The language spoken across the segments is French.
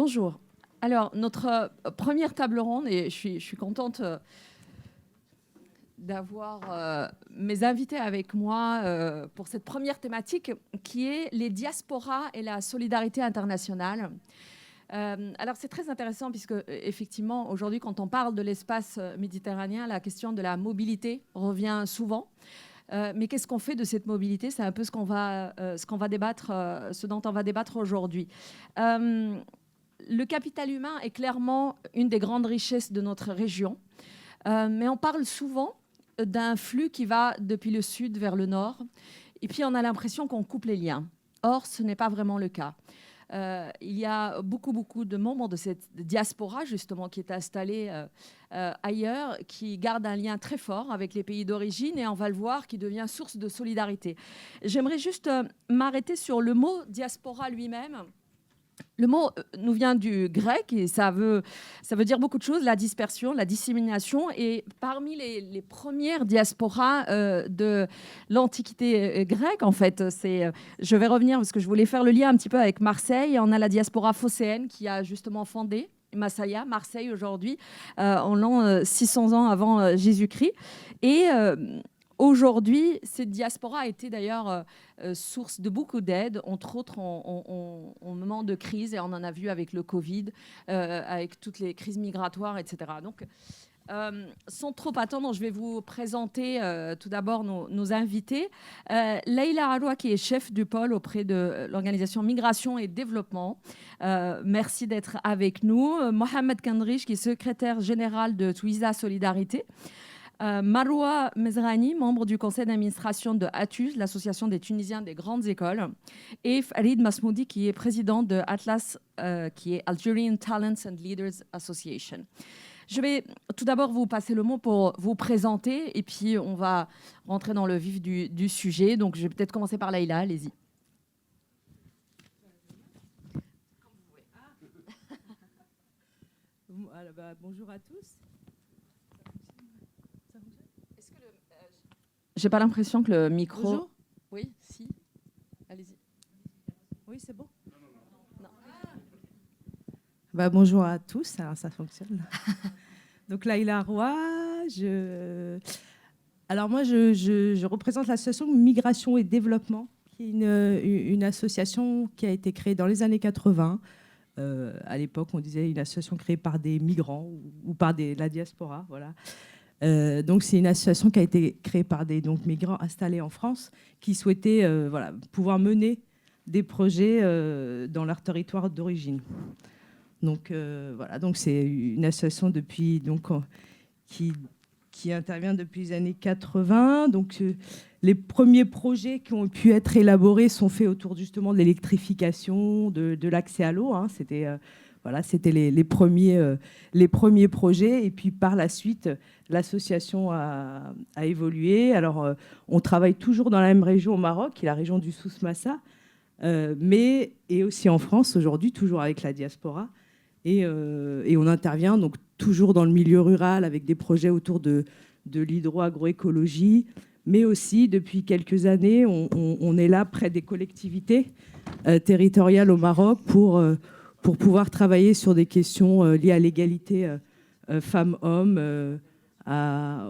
Bonjour. Alors, notre première table ronde, et je suis contente d'avoir mes invités avec moi pour cette première thématique qui est les diasporas et la solidarité internationale. Alors, c'est très intéressant puisque, effectivement, aujourd'hui, quand on parle de l'espace méditerranéen, la question de la mobilité revient souvent. Mais qu'est-ce qu'on fait de cette mobilité? C'est un peu ce dont on va débattre aujourd'hui. Le capital humain est clairement une des grandes richesses de notre région, mais on parle souvent d'un flux qui va depuis le sud vers le nord, et puis on a l'impression qu'on coupe les liens. Or, ce n'est pas vraiment le cas. Il y a beaucoup de membres de cette diaspora, justement, qui est installée ailleurs, qui garde un lien très fort avec les pays d'origine, et on va le voir, qui devient source de solidarité. J'aimerais juste m'arrêter sur le mot diaspora lui-même. Le mot nous vient du grec et ça veut dire beaucoup de choses, la dispersion, la dissémination. Et parmi les premières diasporas de l'Antiquité grecque, en fait, je vais revenir parce que je voulais faire le lien un petit peu avec Marseille. On a la diaspora phocéenne qui a justement fondé Massalia, Marseille aujourd'hui, en l'an 600 ans avant Jésus-Christ. Et aujourd'hui, cette diaspora a été d'ailleurs source de beaucoup d'aide, entre autres en moment de crise, et on en a vu avec le Covid, avec toutes les crises migratoires, etc. Donc, sans trop attendre, je vais vous présenter tout d'abord nos invités. Leïla Aroua, qui est chef du pôle auprès de l'organisation Migration et Développement. Merci d'être avec nous. Mohamed Kandrich, qui est secrétaire général de Twiza Solidarité. Maroua Mezrani, membre du conseil d'administration de ATUS, l'association des Tunisiens des grandes écoles, et Farid Masmoudi, qui est président de Atlas, qui est Algerian Talents and Leaders Association. Je vais tout d'abord vous passer le mot pour vous présenter, et puis on va rentrer dans le vif du sujet. Donc je vais peut-être commencer par Leïla, allez-y. Bonjour à tous. J'ai pas l'impression que le micro... Bonjour. Oui, si. Allez-y. Oui, c'est bon. Non. Bonjour à tous, alors ça fonctionne. Donc Leïla Aroua, alors moi je représente l'association Migration et Développement, qui est une association qui a été créée dans les années 80. À l'époque, on disait une association créée par des migrants ou par la diaspora, voilà. Donc c'est une association qui a été créée par des migrants installés en France qui souhaitaient pouvoir mener des projets dans leur territoire d'origine. Donc donc c'est une association qui intervient depuis les années 80. Donc les premiers projets qui ont pu être élaborés sont faits autour justement de l'électrification, de l'accès à l'eau. C'était les premiers projets. Et puis par la suite, l'association a évolué. Alors, on travaille toujours dans la même région au Maroc, qui est la région du Souss-Massa, et aussi en France aujourd'hui, toujours avec la diaspora. Et on intervient donc toujours dans le milieu rural avec des projets autour de l'hydro-agroécologie. Mais aussi, depuis quelques années, on est là près des collectivités territoriales au Maroc pour pouvoir travailler sur des questions liées à l'égalité femmes-hommes,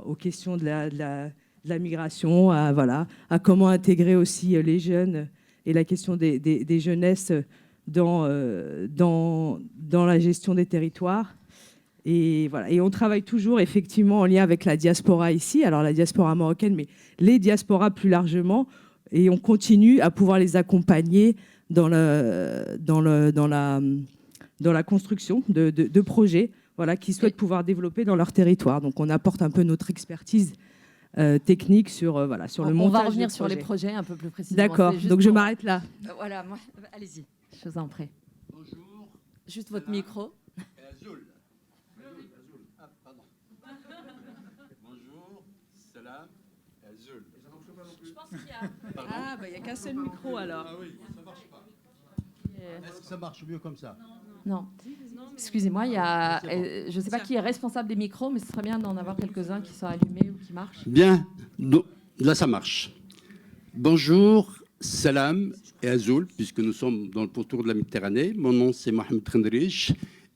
aux questions de la migration, à comment intégrer aussi les jeunes et la question des jeunesses dans la gestion des territoires. Et on travaille toujours effectivement en lien avec la diaspora ici, alors la diaspora marocaine, mais les diasporas plus largement, et on continue à pouvoir les accompagner dans la construction de projets qui souhaitent pouvoir développer dans leur territoire. Donc on apporte un peu notre expertise technique sur le montage. On va revenir sur les projets un peu plus précisément. D'accord, donc je m'arrête là. Voilà, allez-y, je vous en prie. Bonjour. Juste votre micro. Azul. Ah, pardon. Bonjour, salam, Azul. Je pense qu'il y a... Il n'y a qu'un seul micro alors. Ah oui, ça marche pas. Est-ce que ça marche mieux comme ça? Non. Excusez-moi, je ne sais pas qui est responsable des micros, mais ce serait bien d'en avoir quelques-uns qui sont allumés ou qui marchent. Bien, là ça marche. Bonjour, Salam et Azoul, puisque nous sommes dans le pourtour de la Méditerranée. Mon nom, c'est Mohamed Khendrich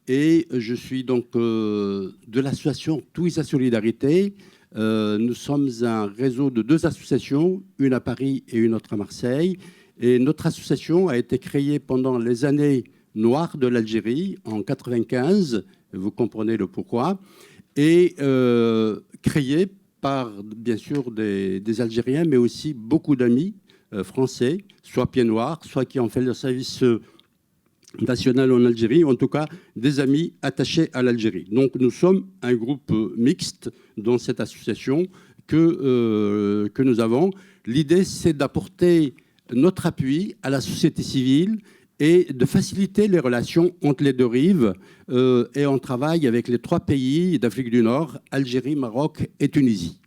et je suis donc de l'association Touisa Solidarité. Nous sommes un réseau de 2 associations, une à Paris et une autre à Marseille. Et notre association a été créée pendant les années noires de l'Algérie, en 1995, vous comprenez le pourquoi, et créée par, bien sûr, des Algériens, mais aussi beaucoup d'amis français, soit pieds noirs, soit qui ont fait le service national en Algérie, en tout cas des amis attachés à l'Algérie. Donc nous sommes un groupe mixte dans cette association que nous avons. L'idée, c'est d'apporter notre appui à la société civile et de faciliter les relations entre les 2 rives. Et on travaille avec les 3 pays d'Afrique du Nord, Algérie, Maroc et Tunisie.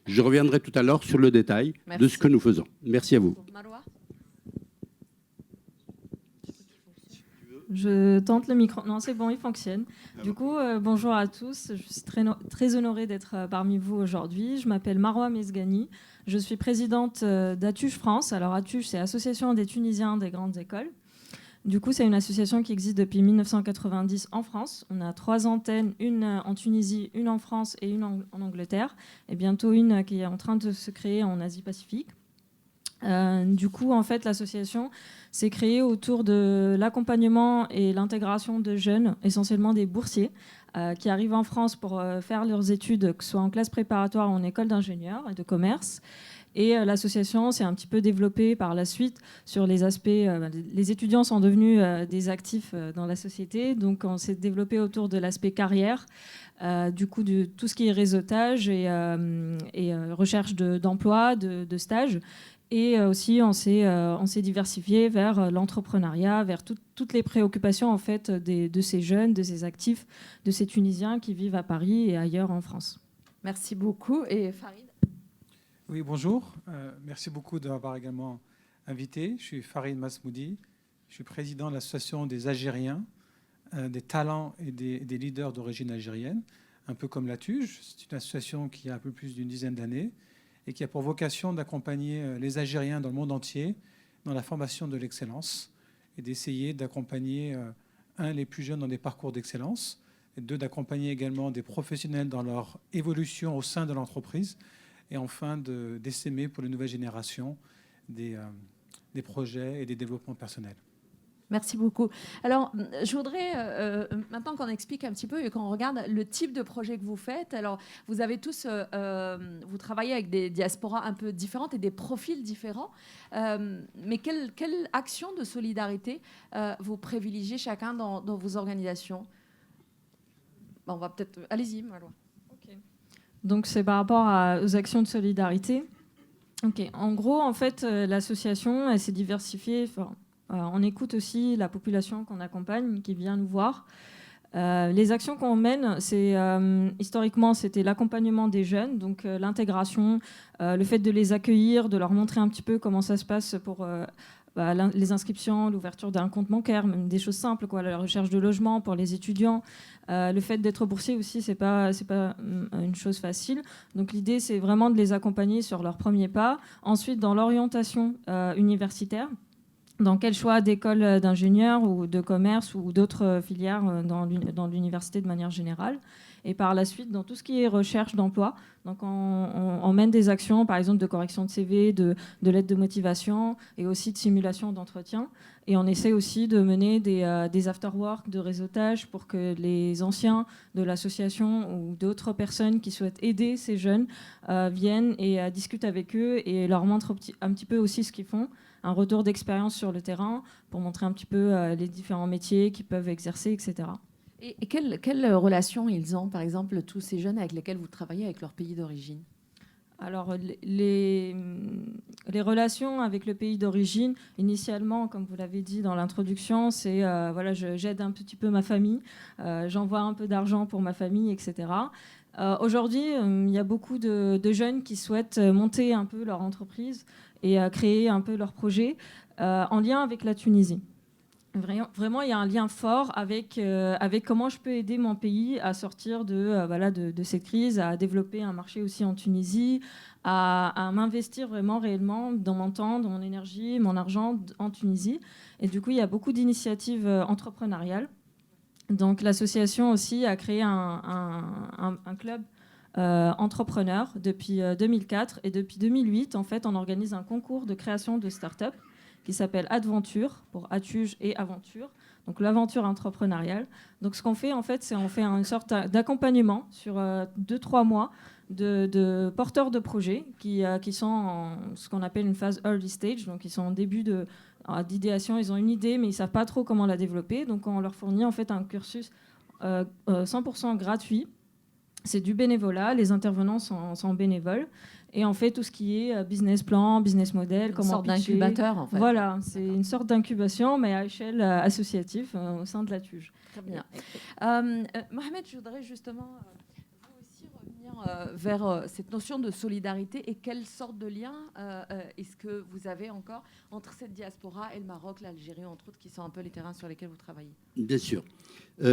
Je reviendrai tout à l'heure sur le détail de ce que nous faisons. Merci à vous. Maroua. Je tente le micro. Non, c'est bon, il fonctionne. Du coup, bonjour à tous. Je suis très honorée d'être parmi vous aujourd'hui. Je m'appelle Maroua Mesgani. Je suis présidente d'Atuche France. Alors, Atuche, c'est l'Association des Tunisiens des grandes écoles. Du coup, c'est une association qui existe depuis 1990 en France. On a 3 antennes, une en Tunisie, une en France et une en Angleterre. Et bientôt une qui est en train de se créer en Asie-Pacifique. Du coup, en fait, l'association s'est créée autour de l'accompagnement et l'intégration de jeunes, essentiellement des boursiers, qui arrivent en France pour faire leurs études, que ce soit en classe préparatoire ou en école d'ingénieur et de commerce. Et l'association s'est un petit peu développée par la suite sur les aspects. Les étudiants sont devenus des actifs dans la société, donc on s'est développé autour de l'aspect carrière, du coup de tout ce qui est réseautage et recherche d'emploi, de stage. Et aussi, on s'est diversifié vers l'entrepreneuriat, vers toutes les préoccupations en fait, de ces jeunes, de ces actifs, de ces Tunisiens qui vivent à Paris et ailleurs en France. Merci beaucoup. Et Farid? Oui, bonjour. Merci beaucoup de m'avoir également invité. Je suis Farid Masmoudi. Je suis président de l'association des Algériens, des talents et des leaders d'origine algérienne, un peu comme la TUJ. C'est une association qui a un peu plus d'une dizaine d'années et qui a pour vocation d'accompagner les Algériens dans le monde entier dans la formation de l'excellence et d'essayer d'accompagner, les plus jeunes dans des parcours d'excellence, et 2, d'accompagner également des professionnels dans leur évolution au sein de l'entreprise, et enfin d'essaimer pour les nouvelles générations des projets et des développements personnels. Merci beaucoup. Alors, je voudrais, maintenant qu'on explique un petit peu et qu'on regarde le type de projet que vous faites. Alors, vous avez tous, vous travaillez avec des diasporas un peu différentes et des profils différents. Mais quelle action de solidarité vous privilégiez chacun dans vos organisations? Bon, on va peut-être... Allez-y, Maroua. Okay. Donc, c'est par rapport aux actions de solidarité. Okay. En gros, en fait, l'association, elle s'est diversifiée... on écoute aussi la population qu'on accompagne, qui vient nous voir. Les actions qu'on mène, historiquement, c'était l'accompagnement des jeunes, donc l'intégration, le fait de les accueillir, de leur montrer un petit peu comment ça se passe pour les inscriptions, l'ouverture d'un compte bancaire, même des choses simples, quoi, la recherche de logement pour les étudiants. Le fait d'être boursier aussi, c'est pas une chose facile. Donc l'idée, c'est vraiment de les accompagner sur leurs premiers pas. Ensuite, dans l'orientation universitaire, dans quel choix d'école d'ingénieur ou de commerce ou d'autres filières dans l'université de manière générale. Et par la suite, dans tout ce qui est recherche d'emploi, donc on mène des actions, par exemple, de correction de CV, de lettres de motivation et aussi de simulation d'entretien. Et on essaie aussi de mener des after-work de réseautage pour que les anciens de l'association ou d'autres personnes qui souhaitent aider ces jeunes viennent et discutent avec eux et leur montrent un petit peu aussi ce qu'ils font. Un retour d'expérience sur le terrain pour montrer un petit peu les différents métiers qu'ils peuvent exercer, etc. Et quelle relation ils ont, par exemple, tous ces jeunes avec lesquels vous travaillez avec leur pays d'origine? Alors, les relations avec le pays d'origine, initialement, comme vous l'avez dit dans l'introduction, c'est voilà, j'aide un petit peu ma famille, j'envoie un peu d'argent pour ma famille, etc. Aujourd'hui, il y a beaucoup de jeunes qui souhaitent monter un peu leur entreprise et créer un peu leur projet en lien avec la Tunisie. Vraiment, il y a un lien fort avec comment je peux aider mon pays à sortir de cette crise, à développer un marché aussi en Tunisie, à m'investir vraiment réellement dans mon temps, dans mon énergie, mon argent en Tunisie. Et du coup, il y a beaucoup d'initiatives entrepreneuriales. Donc l'association aussi a créé un club entrepreneur depuis 2004. Et depuis 2008, en fait, on organise un concours de création de start-up qui s'appelle Adventure, pour Atuge et Aventure, donc l'aventure entrepreneuriale. Donc ce qu'on fait, en fait, c'est on fait une sorte d'accompagnement sur 2-3 mois de porteurs de projets qui sont en ce qu'on appelle une phase early stage, donc ils sont en début d'idéation, ils ont une idée, mais ils ne savent pas trop comment la développer. Donc on leur fournit en fait un cursus 100% gratuit. C'est du bénévolat, les intervenants sont bénévoles. Et on fait tout ce qui est business plan, business model, comment sorte pitcher. d'incubateur, en fait. Voilà, c'est une sorte d'incubation, mais à échelle associative au sein de la TUJ. Très bien. Mohamed, je voudrais justement vous aussi revenir vers cette notion de solidarité et quelle sorte de lien est-ce que vous avez encore entre cette diaspora et le Maroc, l'Algérie, entre autres, qui sont un peu les terrains sur lesquels vous travaillez. Bien sûr.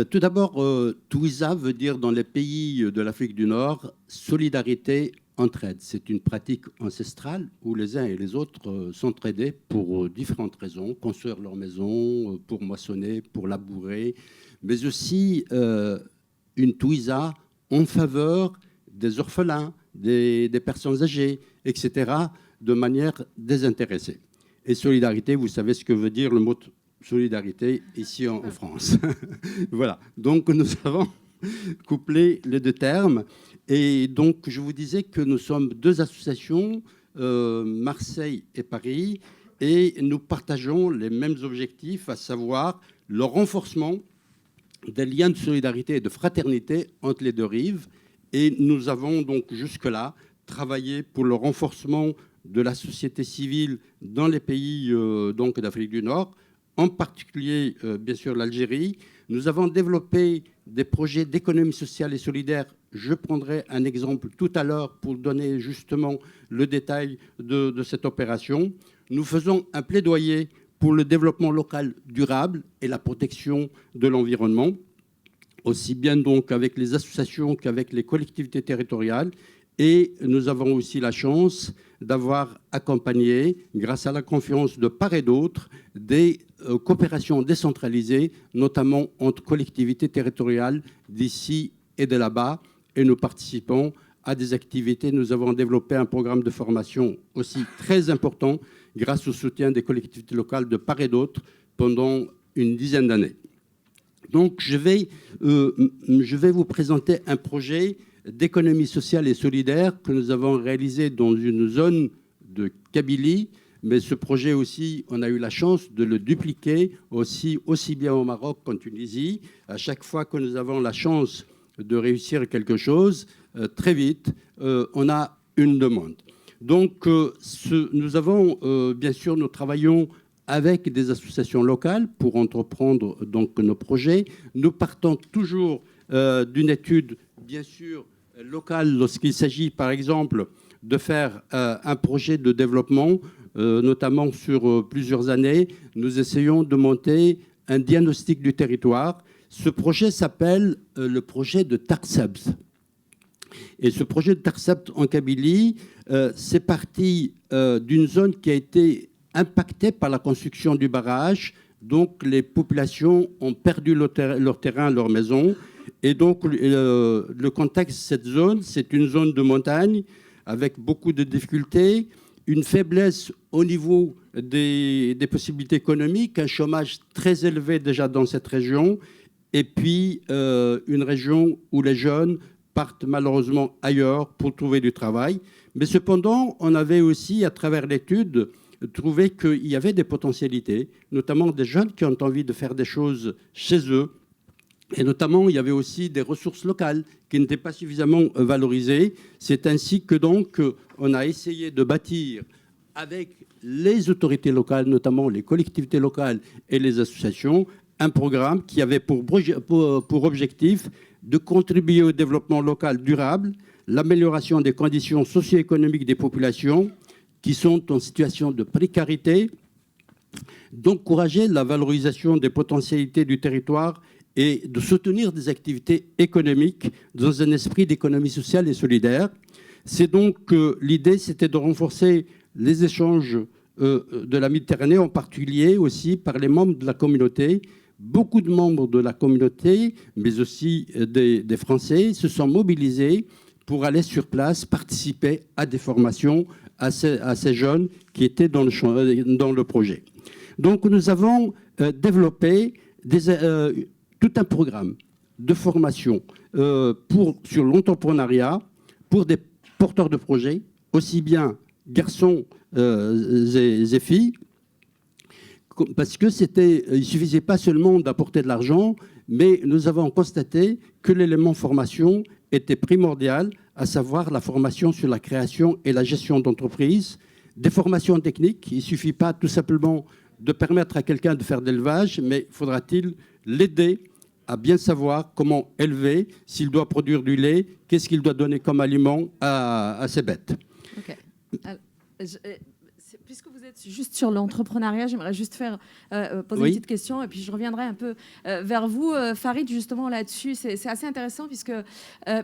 Tout d'abord, Touisa veut dire dans les pays de l'Afrique du Nord, solidarité, entraide. C'est une pratique ancestrale où les uns et les autres s'entraidaient pour différentes raisons, construire leur maison, pour moissonner, pour labourer, mais aussi une Touisa en faveur des orphelins, des personnes âgées, etc., de manière désintéressée. Et solidarité, vous savez ce que veut dire le mot solidarité ici en France. Voilà. Donc, nous avons couplé les deux termes. Et donc, je vous disais que nous sommes deux associations, Marseille et Paris, et nous partageons les mêmes objectifs, à savoir le renforcement des liens de solidarité et de fraternité entre les deux rives. Et nous avons donc jusque-là travaillé pour le renforcement de la société civile dans les pays donc d'Afrique du Nord, en particulier, bien sûr, l'Algérie. Nous avons développé des projets d'économie sociale et solidaire. Je prendrai un exemple tout à l'heure pour donner justement le détail de cette opération. Nous faisons un plaidoyer pour le développement local durable et la protection de l'environnement, aussi bien donc avec les associations qu'avec les collectivités territoriales. Et nous avons aussi la chance d'avoir accompagné, grâce à la confiance de part et d'autre, des coopérations décentralisées, notamment entre collectivités territoriales d'ici et de là-bas. Et nous participons à des activités. Nous avons développé un programme de formation aussi très important grâce au soutien des collectivités locales de part et d'autre pendant une dizaine d'années. Donc, je vais vous présenter un projet d'économie sociale et solidaire que nous avons réalisé dans une zone de Kabylie. Mais ce projet aussi, on a eu la chance de le dupliquer aussi bien au Maroc qu'en Tunisie. À chaque fois que nous avons la chance de réussir quelque chose, très vite, on a une demande. Donc, bien sûr, nous travaillons avec des associations locales pour entreprendre donc nos projets. Nous partons toujours d'une étude, bien sûr, locale lorsqu'il s'agit, par exemple, de faire un projet de développement, notamment sur plusieurs années. Nous essayons de monter un diagnostic du territoire. Ce projet s'appelle le projet de Tarsabz. Et ce projet de Tarsabz en Kabylie, c'est parti d'une zone qui a été impactée par la construction du barrage. Donc, les populations ont perdu leur terrain, leur maison. Et donc, le contexte de cette zone, c'est une zone de montagne avec beaucoup de difficultés, une faiblesse au niveau des possibilités économiques, un chômage très élevé déjà dans cette région, et puis une région où les jeunes partent malheureusement ailleurs pour trouver du travail. Mais cependant, on avait aussi, à travers l'étude, trouvé qu'il y avait des potentialités, notamment des jeunes qui ont envie de faire des choses chez eux. Et notamment, il y avait aussi des ressources locales qui n'étaient pas suffisamment valorisées. C'est ainsi que donc on a essayé de bâtir avec les autorités locales, notamment les collectivités locales et les associations, un programme qui avait pour objectif de contribuer au développement local durable, l'amélioration des conditions socio-économiques des populations qui sont en situation de précarité, d'encourager la valorisation des potentialités du territoire et de soutenir des activités économiques dans un esprit d'économie sociale et solidaire. C'est donc l'idée, c'était de renforcer les échanges de la Méditerranée, en particulier aussi par les membres de la communauté. Beaucoup de membres de la communauté, mais aussi des Français, se sont mobilisés pour aller sur place, participer à des formations à ces jeunes qui étaient dans le projet. Donc nous avons développé tout un programme de formation sur l'entrepreneuriat pour des porteurs de projets, aussi bien garçons et filles, parce que il ne suffisait pas seulement d'apporter de l'argent, mais nous avons constaté que l'élément formation était primordial, à savoir la formation sur la création et la gestion d'entreprise, des formations techniques. Il ne suffit pas tout simplement de permettre à quelqu'un de faire de l'élevage, mais faudra-t-il l'aider à bien savoir comment élever, s'il doit produire du lait, qu'est-ce qu'il doit donner comme aliment à ses bêtes. Ok. Puisque vous êtes juste sur l'entrepreneuriat, j'aimerais juste poser une petite question et puis je reviendrai un peu vers vous, Farid, justement là-dessus. C'est assez intéressant puisque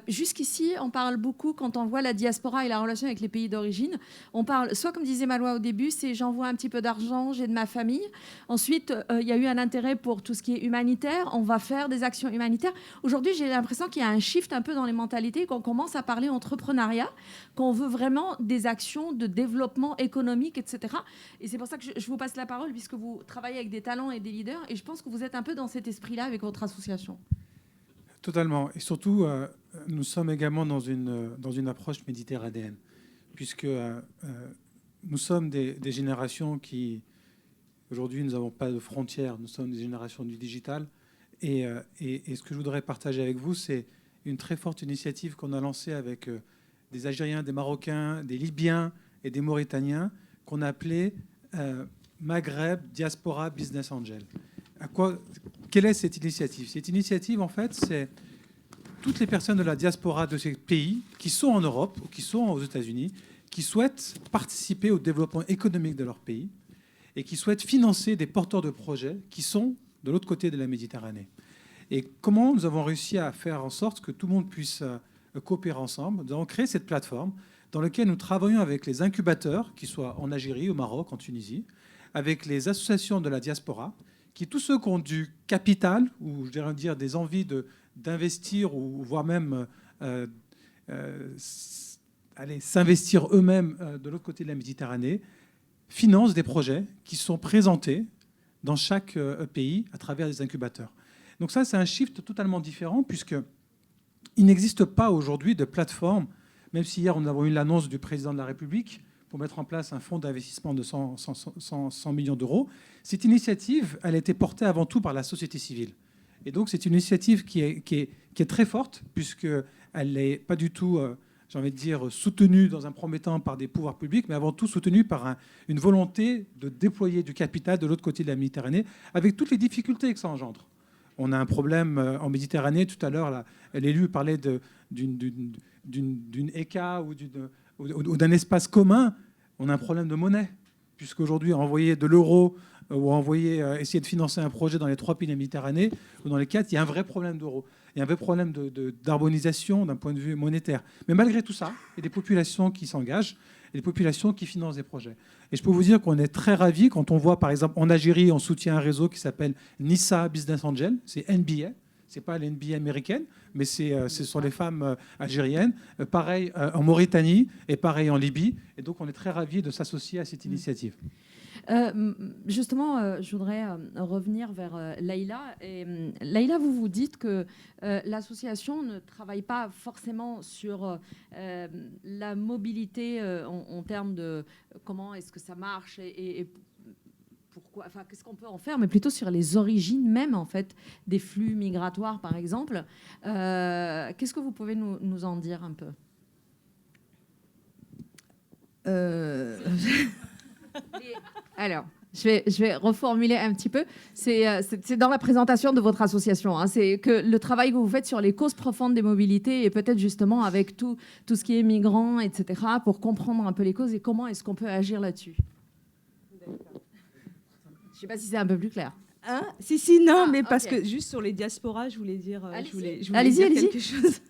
jusqu'ici, on parle beaucoup, quand on voit la diaspora et la relation avec les pays d'origine, on parle, soit comme disait Malouane au début, c'est j'envoie un petit peu d'argent, j'ai de ma famille. Ensuite, il y a eu un intérêt pour tout ce qui est humanitaire, on va faire des actions humanitaires. Aujourd'hui, j'ai l'impression qu'il y a un shift un peu dans les mentalités, qu'on commence à parler entrepreneuriat, qu'on veut vraiment des actions de développement économique, etc. Et c'est pour ça que je vous passe la parole, puisque vous travaillez avec des talents et des leaders, et je pense que vous êtes un peu dans cet esprit-là avec votre association. Totalement. Et surtout, nous sommes également dans une approche méditerranéenne, puisque nous sommes des générations qui, aujourd'hui, nous n'avons pas de frontières, nous sommes des générations du digital. Et ce que je voudrais partager avec vous, c'est une très forte initiative qu'on a lancée avec des Algériens, des Marocains, des Libyens et des Mauritaniens, qu'on a appelé Maghreb Diaspora Business Angel. Quelle est cette initiative? Cette initiative, en fait, c'est toutes les personnes de la diaspora de ces pays qui sont en Europe ou qui sont aux États-Unis, qui souhaitent participer au développement économique de leur pays et qui souhaitent financer des porteurs de projets qui sont de l'autre côté de la Méditerranée. Et comment nous avons réussi à faire en sorte que tout le monde puisse coopérer ensemble? Nous avons créé cette plateforme dans laquelle nous travaillons avec les incubateurs, qui soient en Algérie, au Maroc, en Tunisie, avec les associations de la diaspora, qui tous ceux qui ont du capital, ou je dirais dire des envies d'investir, ou voire même s'investir eux-mêmes de l'autre côté de la Méditerranée, financent des projets qui sont présentés dans chaque pays à travers des incubateurs. Donc ça, c'est un shift totalement différent, puisqu'il n'existe pas aujourd'hui de plateforme. Même si hier, nous avons eu l'annonce du président de la République pour mettre en place un fonds d'investissement de 100 millions d'euros. Cette initiative, elle a été portée avant tout par la société civile. Et donc, c'est une initiative qui est très forte, puisqu'elle n'est pas du tout, j'ai envie de dire, soutenue dans un premier temps par des pouvoirs publics, mais avant tout soutenue par une volonté de déployer du capital de l'autre côté de la Méditerranée, avec toutes les difficultés que ça engendre. On a un problème en Méditerranée. Tout à l'heure, l'élu parlait d'une ECA ou d'un espace commun. On a un problème de monnaie, puisqu'aujourd'hui, envoyer de l'euro ou essayer de financer un projet dans les 3 pays de la Méditerranée ou dans les 4, il y a un vrai problème d'euro. Il y a un vrai problème d'harmonisation d'un point de vue monétaire. Mais malgré tout ça, il y a des populations qui s'engagent et des populations qui financent des projets. Et je peux vous dire qu'on est très ravis quand on voit, par exemple, en Algérie, on soutient un réseau qui s'appelle Nissa Business Angel, c'est NBA. Ce n'est pas l'NBA américaine, mais ce sont les femmes algériennes. Pareil en Mauritanie et pareil en Libye. Et donc, on est très ravis de s'associer à cette initiative. Justement, je voudrais revenir vers Leïla. Et, Leïla, vous dites que l'association ne travaille pas forcément sur la mobilité en termes de comment est-ce que ça marche et pourquoi, enfin, qu'est-ce qu'on peut en faire, mais plutôt sur les origines même en fait des flux migratoires, par exemple. Qu'est-ce que vous pouvez nous en dire un peu? Alors, je vais reformuler un petit peu. C'est dans la présentation de votre association. Hein, c'est que le travail que vous faites sur les causes profondes des mobilités et peut-être justement avec tout ce qui est migrants, etc., pour comprendre un peu les causes et comment est-ce qu'on peut agir là-dessus. ne sais pas si c'est un peu plus clair. Hein, si, non, Ah, mais parce ok. que juste sur les diasporas, je voulais dire, Allez-y. dire Allez-y. quelque chose.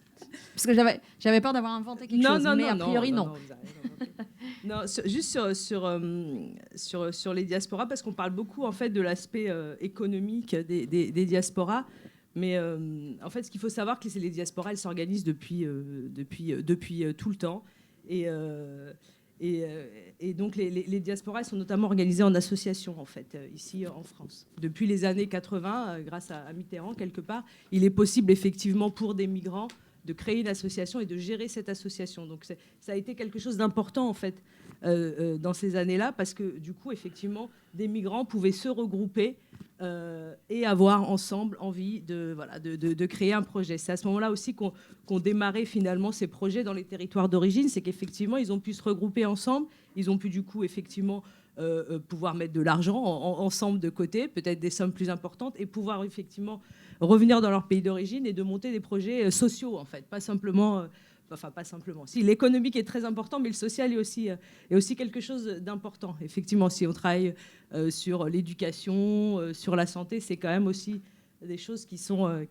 Parce que j'avais peur d'avoir inventé quelque chose, mais a priori non. vous avez inventé. Non, juste sur les diasporas, parce qu'on parle beaucoup en fait de l'aspect économique des diasporas, mais en fait, ce qu'il faut savoir, c'est que les diasporas, elles s'organisent depuis tout le temps, et donc les diasporas sont notamment organisées en associations en fait ici en France. Depuis les années 80, grâce à Mitterrand quelque part, il est possible effectivement pour des migrants de créer une association et de gérer cette association. Donc ça a été quelque chose d'important en fait dans ces années-là, parce que du coup effectivement des migrants pouvaient se regrouper et avoir ensemble envie de créer un projet. C'est à ce moment-là aussi qu'on démarrait finalement ces projets dans les territoires d'origine, c'est qu'effectivement ils ont pu se regrouper ensemble, ils ont pu du coup effectivement pouvoir mettre de l'argent ensemble de côté, peut-être des sommes plus importantes, et pouvoir effectivement revenir dans leur pays d'origine et de monter des projets sociaux, en fait, pas simplement... pas simplement. Si, l'économique est très important, mais le social est aussi quelque chose d'important. Effectivement, si on travaille sur l'éducation, sur la santé, c'est quand même aussi des choses qui sont,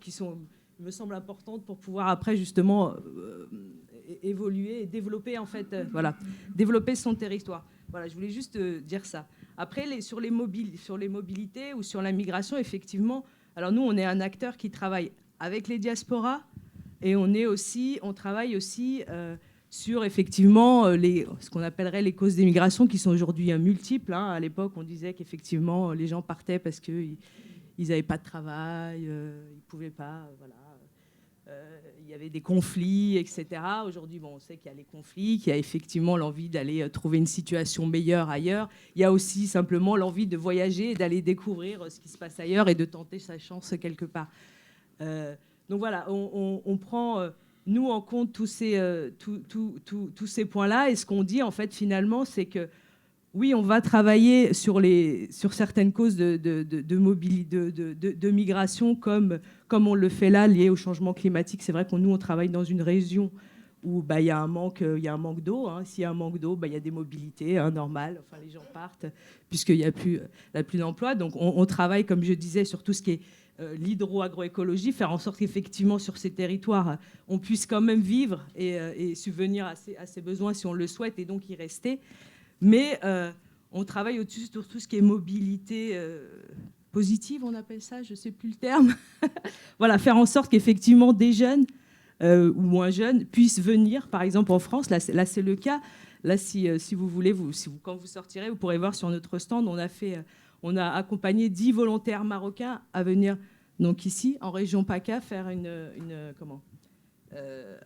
me semblent importantes pour pouvoir après, justement, évoluer et développer, en fait, développer son territoire. Voilà, je voulais juste dire ça. Après, sur les mobilités ou sur la migration, effectivement, alors nous, on est un acteur qui travaille avec les diasporas et on travaille aussi sur effectivement ce qu'on appellerait les causes des migrations qui sont aujourd'hui multiples. Hein. À l'époque, on disait qu'effectivement, les gens partaient parce qu'ils n'avaient pas de travail, ils ne pouvaient pas... voilà. Il y avait des conflits, etc. Aujourd'hui, on sait qu'il y a les conflits, qu'il y a effectivement l'envie d'aller trouver une situation meilleure ailleurs. Il y a aussi simplement l'envie de voyager et d'aller découvrir ce qui se passe ailleurs et de tenter sa chance quelque part. Donc voilà, on prend, nous, en compte tous ces points-là. Et ce qu'on dit, en fait, finalement, c'est que oui, on va travailler sur certaines causes de migration, comme on le fait là, lié au changement climatique. C'est vrai qu'on on travaille dans une région où il y a un manque d'eau. Hein. S'il y a un manque d'eau, il y a des mobilités normales. Enfin, les gens partent puisqu'il n'y a plus d'emploi. Donc, on travaille, comme je disais, sur tout ce qui est l'hydro-agroécologie, faire en sorte qu'effectivement, sur ces territoires, on puisse quand même vivre et subvenir à ses besoins si on le souhaite et donc y rester. Mais on travaille au-dessus sur tout ce qui est mobilité positive, on appelle ça, je ne sais plus le terme. Voilà, faire en sorte qu'effectivement des jeunes ou moins jeunes puissent venir, par exemple en France, là c'est le cas. Là, si vous voulez, quand vous sortirez, vous pourrez voir sur notre stand, on a accompagné 10 volontaires marocains à venir donc ici, en région PACA, faire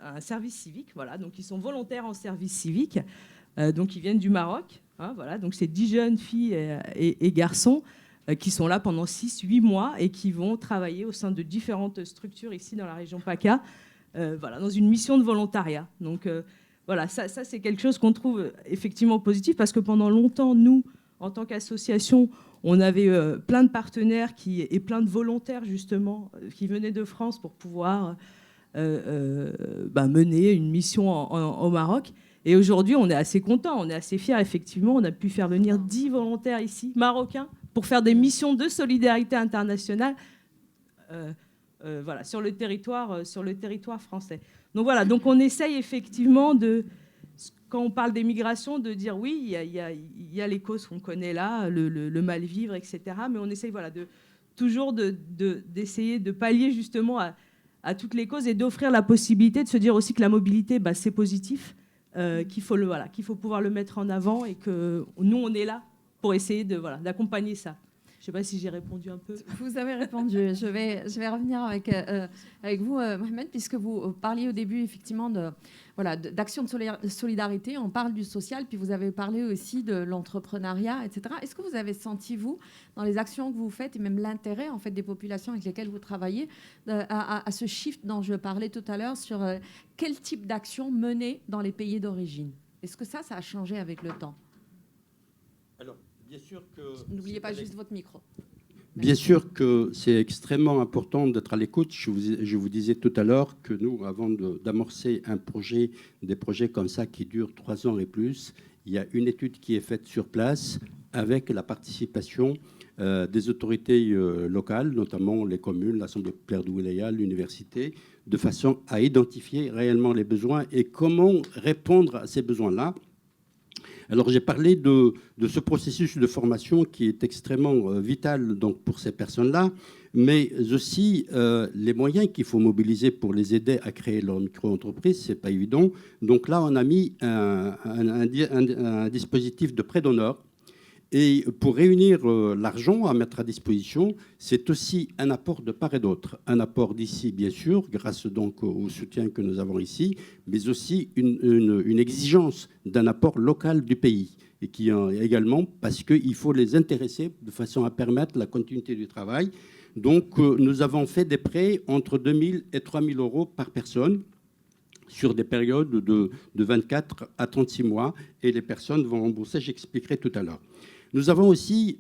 un service civique. Voilà, donc ils sont volontaires en service civique. Donc ils viennent du Maroc, hein, voilà, donc c'est 10 jeunes filles et garçons qui sont là pendant 6-8 mois et qui vont travailler au sein de différentes structures ici dans la région PACA, voilà, dans une mission de volontariat. Donc voilà, ça c'est quelque chose qu'on trouve effectivement positif parce que pendant longtemps, nous, en tant qu'association, on avait plein de partenaires et plein de volontaires justement qui venaient de France pour pouvoir mener une mission au Maroc. Et aujourd'hui, on est assez contents, on est assez fiers. Effectivement, on a pu faire venir 10 volontaires ici, marocains, pour faire des missions de solidarité internationale voilà, sur le territoire français. Donc voilà, donc on essaye effectivement quand on parle des migrations, de dire oui, il y a les causes qu'on connaît là, le mal-vivre, etc. Mais on essaye toujours d'essayer de pallier justement à toutes les causes et d'offrir la possibilité de se dire aussi que la mobilité, c'est positif. Qu'il faut pouvoir le mettre en avant et que nous, on est là pour essayer d'accompagner ça. Je ne sais pas si j'ai répondu un peu. Vous avez répondu. Je vais revenir avec vous, Mohamed, puisque vous parliez au début effectivement d'action de solidarité. On parle du social, puis vous avez parlé aussi de l'entrepreneuriat, etc. Est-ce que vous avez senti, vous, dans les actions que vous faites et même l'intérêt en fait, des populations avec lesquelles vous travaillez à ce shift dont je parlais tout à l'heure sur quel type d'action mener dans les pays d'origine? Est-ce que ça a changé avec le temps? Alors, bien sûr que... N'oubliez pas juste votre micro. Bien sûr que c'est extrêmement important d'être à l'écoute. Je vous disais tout à l'heure que nous, avant d'amorcer des projets comme ça qui durent 3 ans et plus, il y a une étude qui est faite sur place avec la participation des autorités locales, notamment les communes, l'Assemblée populaire de Wilaya, l'université, de façon à identifier réellement les besoins et comment répondre à ces besoins-là. Alors j'ai parlé de ce processus de formation qui est extrêmement vital donc, pour ces personnes-là, mais aussi les moyens qu'il faut mobiliser pour les aider à créer leur micro-entreprise, ce n'est pas évident. Donc là, on a mis un dispositif de prêt d'honneur. Et pour réunir l'argent à mettre à disposition, c'est aussi un apport de part et d'autre. Un apport d'ici, bien sûr, grâce donc au soutien que nous avons ici, mais aussi une exigence d'un apport local du pays. Et qui également, parce qu'il faut les intéresser de façon à permettre la continuité du travail. Donc, nous avons fait des prêts entre 2 000 et 3 000 euros par personne sur des périodes de 24 à 36 mois. Et les personnes vont rembourser, j'expliquerai tout à l'heure. Nous avons aussi,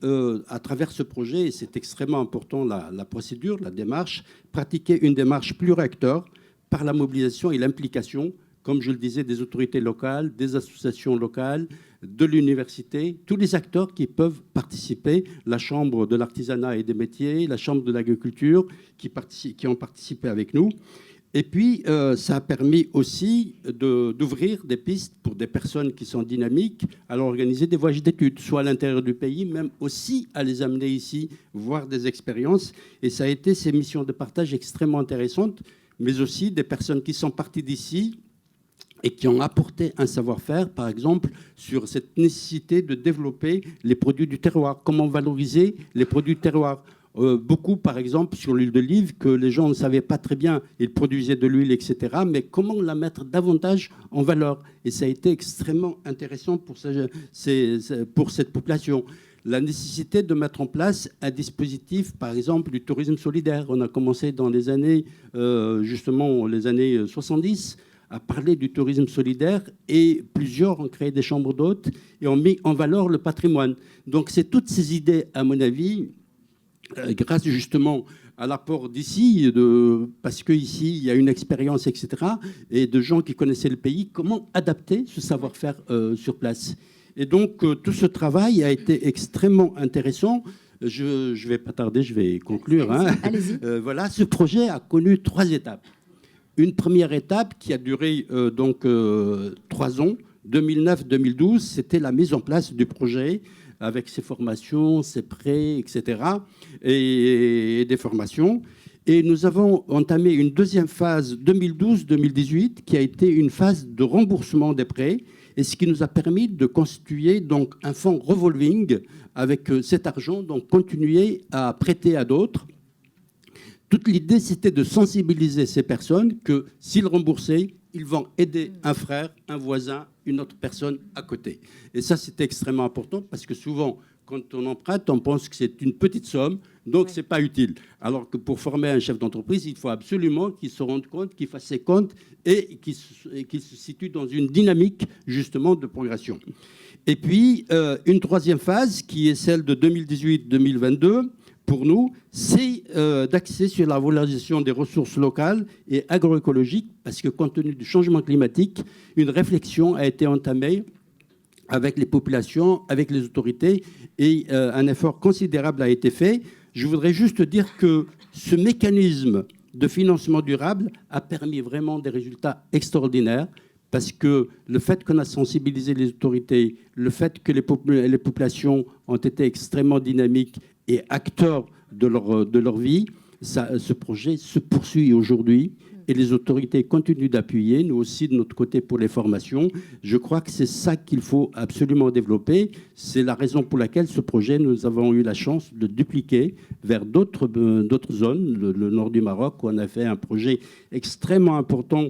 à travers ce projet, et c'est extrêmement important, la procédure, la démarche, pratiqué une démarche pluriacteur par la mobilisation et l'implication, comme je le disais, des autorités locales, des associations locales, de l'université, tous les acteurs qui peuvent participer, la Chambre de l'artisanat et des métiers, la Chambre de l'agriculture, qui ont participé avec nous. Et puis, ça a permis aussi d'ouvrir des pistes pour des personnes qui sont dynamiques à leur organiser des voyages d'études, soit à l'intérieur du pays, même aussi à les amener ici, voir des expériences. Et ça a été ces missions de partage extrêmement intéressantes, mais aussi des personnes qui sont parties d'ici et qui ont apporté un savoir-faire, par exemple, sur cette nécessité de développer les produits du terroir. Comment valoriser les produits du terroir ? Beaucoup, par exemple, sur l'huile d'olive, que les gens ne savaient pas très bien. Ils produisaient de l'huile, etc. Mais comment la mettre davantage en valeur ? Et ça a été extrêmement intéressant pour cette population. La nécessité de mettre en place un dispositif, par exemple, du tourisme solidaire. On a commencé dans les années, justement, les années 70, à parler du tourisme solidaire et plusieurs ont créé des chambres d'hôtes et ont mis en valeur le patrimoine. Donc, c'est toutes ces idées, à mon avis, grâce justement à l'apport d'ici, parce qu'ici, il y a une expérience, etc., et de gens qui connaissaient le pays, comment adapter ce savoir-faire sur place. Et donc, tout ce travail a été extrêmement intéressant. Je ne vais pas tarder, je vais conclure. Allez-y. Voilà, ce projet a connu 3 étapes. Une première étape qui a duré 3 ans, 2009-2012, c'était la mise en place du projet, avec ses formations, ses prêts, etc., et des formations. Et nous avons entamé une deuxième phase 2012-2018 qui a été une phase de remboursement des prêts, et ce qui nous a permis de constituer donc un fonds revolving avec cet argent, donc continuer à prêter à d'autres. Toute l'idée, c'était de sensibiliser ces personnes que s'ils remboursaient, ils vont aider un frère, un voisin, une autre personne à côté. Et ça, c'était extrêmement important parce que souvent, quand on emprunte, on pense que c'est une petite somme, donc ce n'est pas utile. Alors que pour former un chef d'entreprise, il faut absolument qu'il se rende compte, qu'il fasse ses comptes et qu'il se situe dans une dynamique, justement, de progression. Et puis, une troisième phase, qui est celle de 2018-2022, pour nous, c'est d'axer sur la valorisation des ressources locales et agroécologiques, parce que compte tenu du changement climatique, une réflexion a été entamée avec les populations, avec les autorités, et un effort considérable a été fait. Je voudrais juste dire que ce mécanisme de financement durable a permis vraiment des résultats extraordinaires, parce que le fait qu'on a sensibilisé les autorités, le fait que les populations ont été extrêmement dynamiques et acteurs de leur vie, ce projet se poursuit aujourd'hui et les autorités continuent d'appuyer, nous aussi de notre côté pour les formations. Je crois que c'est ça qu'il faut absolument développer. C'est la raison pour laquelle ce projet, nous avons eu la chance de dupliquer vers d'autres zones, le nord du Maroc, où on a fait un projet extrêmement important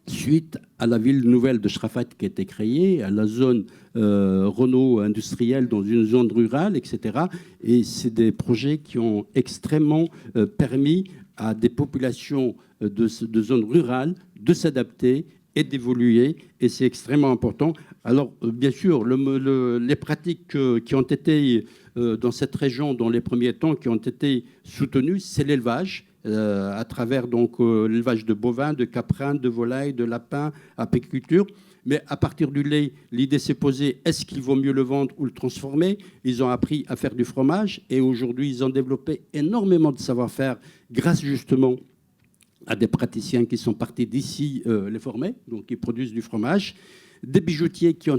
suite à la ville nouvelle de Shrafat qui a été créée, à la zone Renault industrielle dans une zone rurale, etc. Et c'est des projets qui ont extrêmement permis à des populations de zones rurales de s'adapter et d'évoluer, et c'est extrêmement important. Alors, bien sûr, les pratiques qui ont été dans cette région, dans les premiers temps, qui ont été soutenues, c'est l'élevage, à travers donc l'élevage de bovins, de caprins, de volailles, de lapins, apiculture. Mais à partir du lait, l'idée s'est posée, est-ce qu'il vaut mieux le vendre ou le transformer? Ils ont appris à faire du fromage et aujourd'hui, ils ont développé énormément de savoir-faire grâce justement à des praticiens qui sont partis d'ici les former, donc qui produisent du fromage, des bijoutiers qui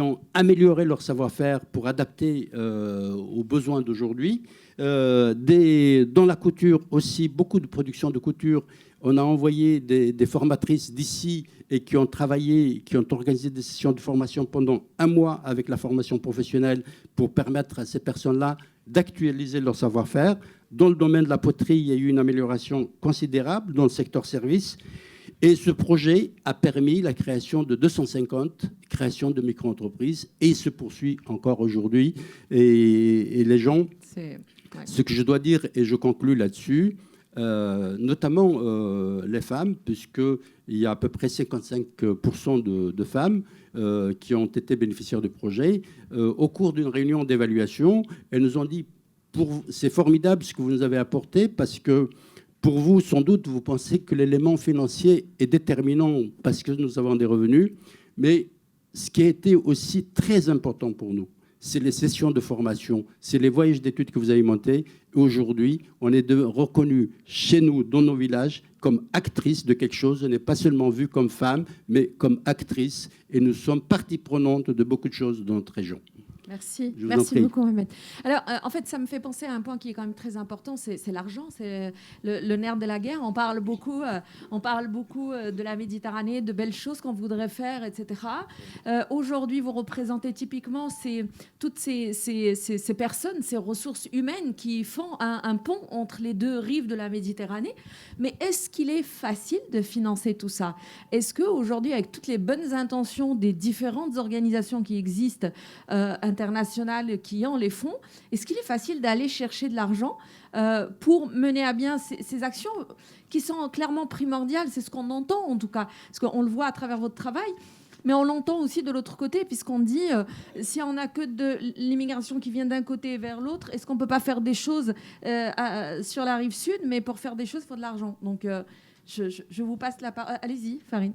ont amélioré leur savoir-faire pour adapter aux besoins d'aujourd'hui, dans la couture aussi, beaucoup de production de couture. On a envoyé des formatrices d'ici et qui ont travaillé, qui ont organisé des sessions de formation pendant 1 mois avec la formation professionnelle pour permettre à ces personnes-là d'actualiser leur savoir-faire. Dans le domaine de la poterie, il y a eu une amélioration considérable dans le secteur service. Et ce projet a permis la création de 250 créations de micro-entreprises et il se poursuit encore aujourd'hui. Et les gens, ce que je dois dire, et je conclus là-dessus, notamment les femmes, puisqu'il y a à peu près 55% de femmes qui ont été bénéficiaires du projet. Au cours d'une réunion d'évaluation, elles nous ont dit c'est formidable ce que vous nous avez apporté parce que pour vous, sans doute, vous pensez que l'élément financier est déterminant parce que nous avons des revenus, mais ce qui a été aussi très important pour nous, c'est les sessions de formation, c'est les voyages d'études que vous avez montés. Aujourd'hui, on est reconnus chez nous, dans nos villages, comme actrices de quelque chose. On n'est pas seulement vu comme femme, mais comme actrice. Et nous sommes partie prenante de beaucoup de choses dans notre région. Merci, merci beaucoup Mohamed. Alors, en fait, ça me fait penser à un point qui est quand même très important, c'est l'argent, c'est le nerf de la guerre. On parle beaucoup de la Méditerranée, de belles choses qu'on voudrait faire, etc. Aujourd'hui, vous représentez typiquement toutes ces personnes, ces ressources humaines qui font un pont entre les deux rives de la Méditerranée. Mais est-ce qu'il est facile de financer tout ça? Est-ce qu'aujourd'hui, avec toutes les bonnes intentions des différentes organisations qui existent, internationales qui ont les fonds, est-ce qu'il est facile d'aller chercher de l'argent pour mener à bien ces actions qui sont clairement primordiales? C'est ce qu'on entend en tout cas, parce qu'on le voit à travers votre travail, mais on l'entend aussi de l'autre côté, puisqu'on dit si on n'a que de l'immigration qui vient d'un côté vers l'autre, est-ce qu'on ne peut pas faire des choses sur la rive sud? Mais pour faire des choses, il faut de l'argent. Donc je vous passe la parole. Allez-y, Farid.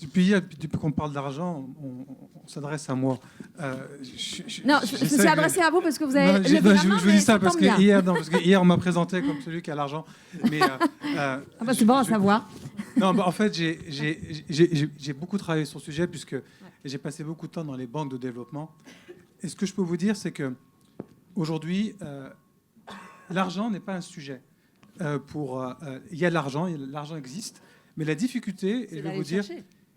Depuis qu'on parle d'argent, on s'adresse à moi. Non, je me suis adressé à vous parce que vous avez levé la main, je vous dis ça parce que hier, on m'a présenté comme celui qui a l'argent. Mais c'est bon à savoir. Non, en fait, j'ai beaucoup travaillé sur ce sujet puisque j'ai passé beaucoup de temps dans les banques de développement. Et ce que je peux vous dire, c'est que aujourd'hui, l'argent n'est pas un sujet. Il y a l'argent existe. Mais la difficulté, et je vais vous dire,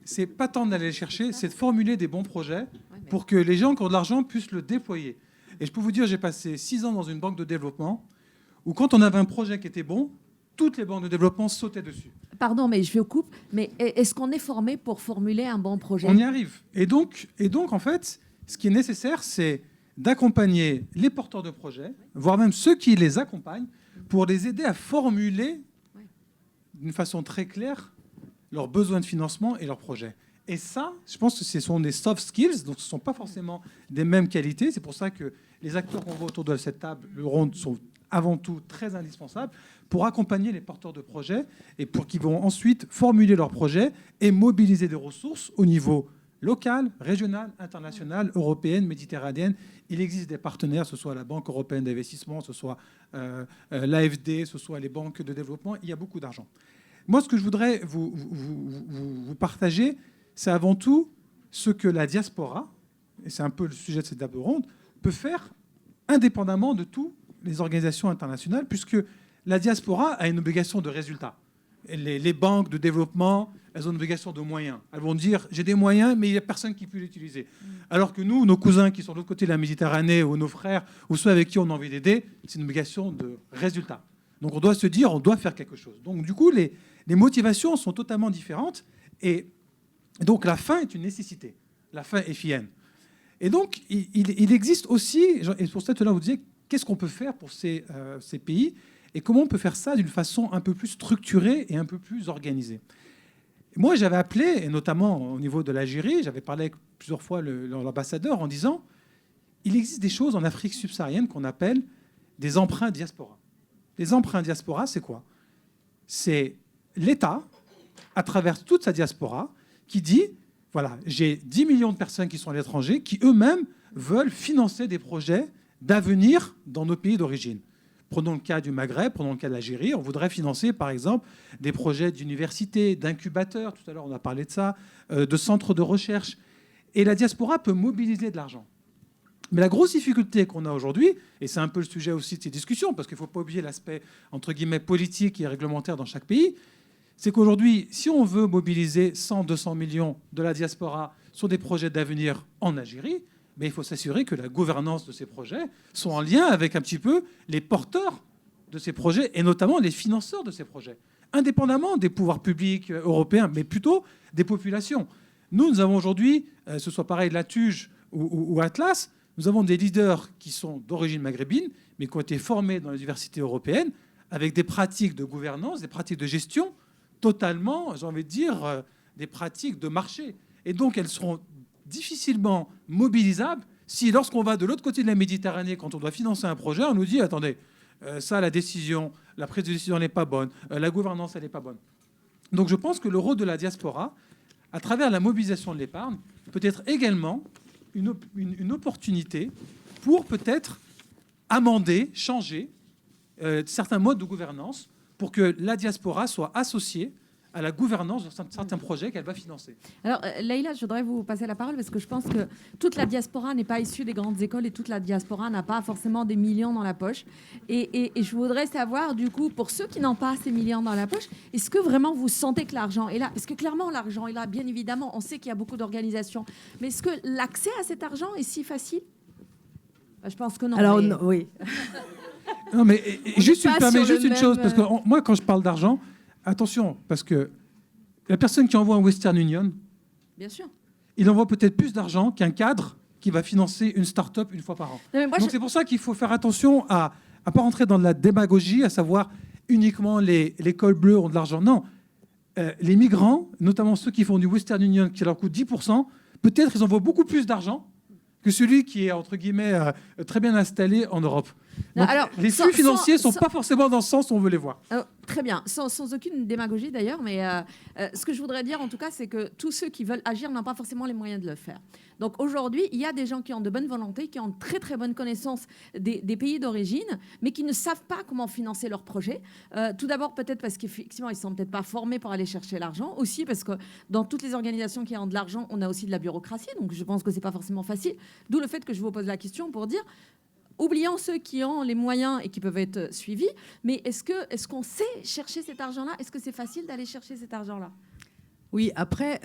c'est pas tant d'aller le chercher, c'est de formuler des bons projets pour que les gens qui ont de l'argent puissent le déployer. Et je peux vous dire, j'ai passé 6 ans dans une banque de développement où quand on avait un projet qui était bon, toutes les banques de développement sautaient dessus. Pardon, mais je vous coupe, mais est-ce qu'on est formé pour formuler un bon projet? On y arrive. Et donc, en fait, ce qui est nécessaire, c'est d'accompagner les porteurs de projets, voire même ceux qui les accompagnent, pour les aider à formuler d'une façon très claire leurs besoins de financement et leurs projets. Et ça, je pense que ce sont des soft skills, donc ce ne sont pas forcément des mêmes qualités. C'est pour ça que les acteurs qu'on voit autour de cette table ronde sont avant tout très indispensables pour accompagner les porteurs de projets et pour qu'ils vont ensuite formuler leurs projets et mobiliser des ressources au niveau local, régional, international, européenne, méditerranéenne. Il existe des partenaires, ce soit la Banque européenne d'investissement, ce soit l'AFD, ce soit les banques de développement. Il y a beaucoup d'argent. Moi, ce que je voudrais vous partager, c'est avant tout ce que la diaspora, et c'est un peu le sujet de cette table ronde, peut faire indépendamment de toutes les organisations internationales, puisque la diaspora a une obligation de résultat. Les banques de développement, elles ont une obligation de moyens. Elles vont dire, j'ai des moyens, mais il n'y a personne qui peut l'utiliser. Alors que nous, nos cousins qui sont de l'autre côté de la Méditerranée, ou nos frères, ou ceux avec qui on a envie d'aider, c'est une obligation de résultat. Donc on doit se dire, on doit faire quelque chose. Donc du coup, les motivations sont totalement différentes. Et donc la fin est une nécessité. La fin est FIN. Et donc, il existe aussi, et pour ça, tout à l'heure, vous disiez, qu'est-ce qu'on peut faire pour ces pays et comment on peut faire ça d'une façon un peu plus structurée et un peu plus organisée. Moi, j'avais appelé, et notamment au niveau de l'Algérie, j'avais parlé avec plusieurs fois l'ambassadeur en disant il existe des choses en Afrique subsaharienne qu'on appelle des emprunts diaspora. Les emprunts diaspora, c'est quoi? C'est l'État à travers toute sa diaspora, qui dit, voilà, j'ai 10 millions de personnes qui sont à l'étranger, qui eux-mêmes veulent financer des projets d'avenir dans nos pays d'origine. Prenons le cas du Maghreb, prenons le cas de l'Algérie. On voudrait financer, par exemple, des projets d'université, d'incubateurs, tout à l'heure on a parlé de ça, de centres de recherche. Et la diaspora peut mobiliser de l'argent. Mais la grosse difficulté qu'on a aujourd'hui, et c'est un peu le sujet aussi de ces discussions, parce qu'il ne faut pas oublier l'aspect, entre guillemets, politique et réglementaire dans chaque pays, c'est qu'aujourd'hui, si on veut mobiliser 100-200 millions de la diaspora sur des projets d'avenir en Algérie, mais il faut s'assurer que la gouvernance de ces projets soit en lien avec un petit peu les porteurs de ces projets, et notamment les financeurs de ces projets, indépendamment des pouvoirs publics européens, mais plutôt des populations. Nous avons aujourd'hui, ce soit pareil Latuge ou Atlas, nous avons des leaders qui sont d'origine maghrébine, mais qui ont été formés dans les universités européennes, avec des pratiques de gouvernance, des pratiques de gestion, totalement, j'ai envie de dire, des pratiques de marché. Et donc, elles seront difficilement mobilisables si, lorsqu'on va de l'autre côté de la Méditerranée, quand on doit financer un projet, on nous dit, attendez, ça, la prise de décision n'est pas bonne, la gouvernance, elle n'est pas bonne. Donc, je pense que le rôle de la diaspora, à travers la mobilisation de l'épargne, peut être également une opportunité pour peut-être amender, changer certains modes de gouvernance pour que la diaspora soit associée à la gouvernance de certains projets qu'elle va financer. Alors, Leïla, je voudrais vous passer la parole parce que je pense que toute la diaspora n'est pas issue des grandes écoles et toute la diaspora n'a pas forcément des millions dans la poche. Et je voudrais savoir, du coup, pour ceux qui n'ont pas ces millions dans la poche, est-ce que vraiment vous sentez que l'argent est là? Parce que clairement, l'argent est là, bien évidemment. On sait qu'il y a beaucoup d'organisations. Mais est-ce que l'accès à cet argent est si facile? Je pense que non. Alors, mais... non, oui. Non, mais juste une chose, parce que même... moi, quand je parle d'argent, attention, parce que la personne qui envoie un Western Union, Bien sûr. il envoie peut-être plus d'argent qu'un cadre qui va financer une start-up une fois par an. Non, mais moi, Donc c'est pour ça qu'il faut faire attention à ne pas rentrer dans de la démagogie, à savoir uniquement les cols bleus ont de l'argent. Non, les migrants, notamment ceux qui font du Western Union, qui leur coûte 10%, peut-être ils envoient beaucoup plus d'argent que celui qui est, entre guillemets, très bien installé en Europe. Donc, alors, les flux financiers ne sont pas forcément dans le sens où on veut les voir. Très bien, sans aucune démagogie d'ailleurs, mais ce que je voudrais dire en tout cas, c'est que tous ceux qui veulent agir n'ont pas forcément les moyens de le faire. Donc aujourd'hui, il y a des gens qui ont de bonne volonté, qui ont de très très bonne connaissance des pays d'origine, mais qui ne savent pas comment financer leurs projets. Tout d'abord peut-être parce qu'effectivement, ils ne sont peut-être pas formés pour aller chercher l'argent, aussi parce que dans toutes les organisations qui ont de l'argent, on a aussi de la bureaucratie, donc je pense que ce n'est pas forcément facile. D'où le fait que je vous pose la question pour dire... Oublions ceux qui ont les moyens et qui peuvent être suivis, mais est-ce qu'on sait chercher cet argent-là? Est-ce que c'est facile d'aller chercher cet argent-là? Oui, après,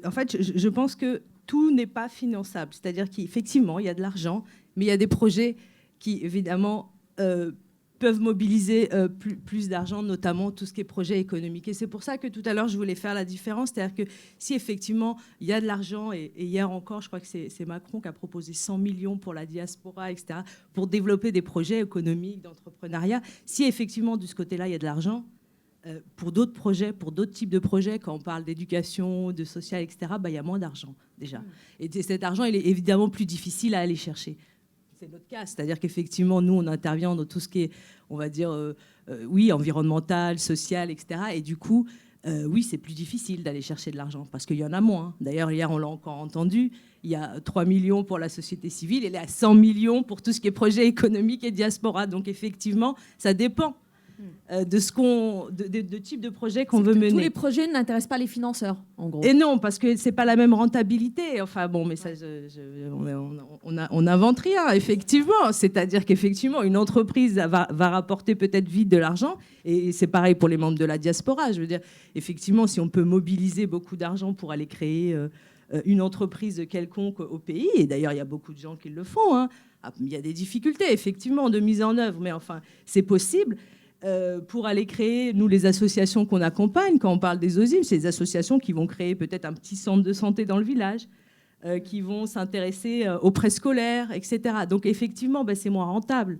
en fait, je pense que tout n'est pas finançable. C'est-à-dire qu'effectivement, il y a de l'argent, mais il y a des projets qui, évidemment, peuvent mobiliser plus d'argent, notamment tout ce qui est projet économique. Et c'est pour ça que tout à l'heure, je voulais faire la différence. C'est-à-dire que si effectivement, il y a de l'argent, et hier encore, je crois que c'est Macron qui a proposé 100 millions pour la diaspora, etc., pour développer des projets économiques, d'entrepreneuriat, si effectivement, de ce côté-là, il y a de l'argent, pour d'autres projets, pour d'autres types de projets, quand on parle d'éducation, de social, etc., il y a moins d'argent déjà. Et cet argent, il est évidemment plus difficile à aller chercher. C'est notre cas, c'est-à-dire qu'effectivement, nous, on intervient dans tout ce qui est, on va dire, oui, environnemental, social, etc. Et du coup, oui, c'est plus difficile d'aller chercher de l'argent parce qu'il y en a moins. D'ailleurs, hier, on l'a encore entendu, il y a 3 millions pour la société civile et il y a 100 millions pour tout ce qui est projet économique et diaspora. Donc, effectivement, ça dépend de type de projet qu'on veut mener. Tous les projets n'intéressent pas les financeurs, en gros. Et non, parce que c'est pas la même rentabilité. Enfin bon, mais ça, on n'invente rien, effectivement. C'est-à-dire qu'effectivement, une entreprise va rapporter peut-être vite de l'argent, et c'est pareil pour les membres de la diaspora. Je veux dire, effectivement, si on peut mobiliser beaucoup d'argent pour aller créer une entreprise quelconque au pays, et d'ailleurs, il y a beaucoup de gens qui le font, hein. Il y a des difficultés, effectivement, de mise en œuvre, mais enfin, c'est possible. Pour aller créer, nous, les associations qu'on accompagne, quand on parle des OSIM, c'est des associations qui vont créer peut-être un petit centre de santé dans le village, qui vont s'intéresser aux préscolaires, etc. Donc, effectivement, c'est moins rentable.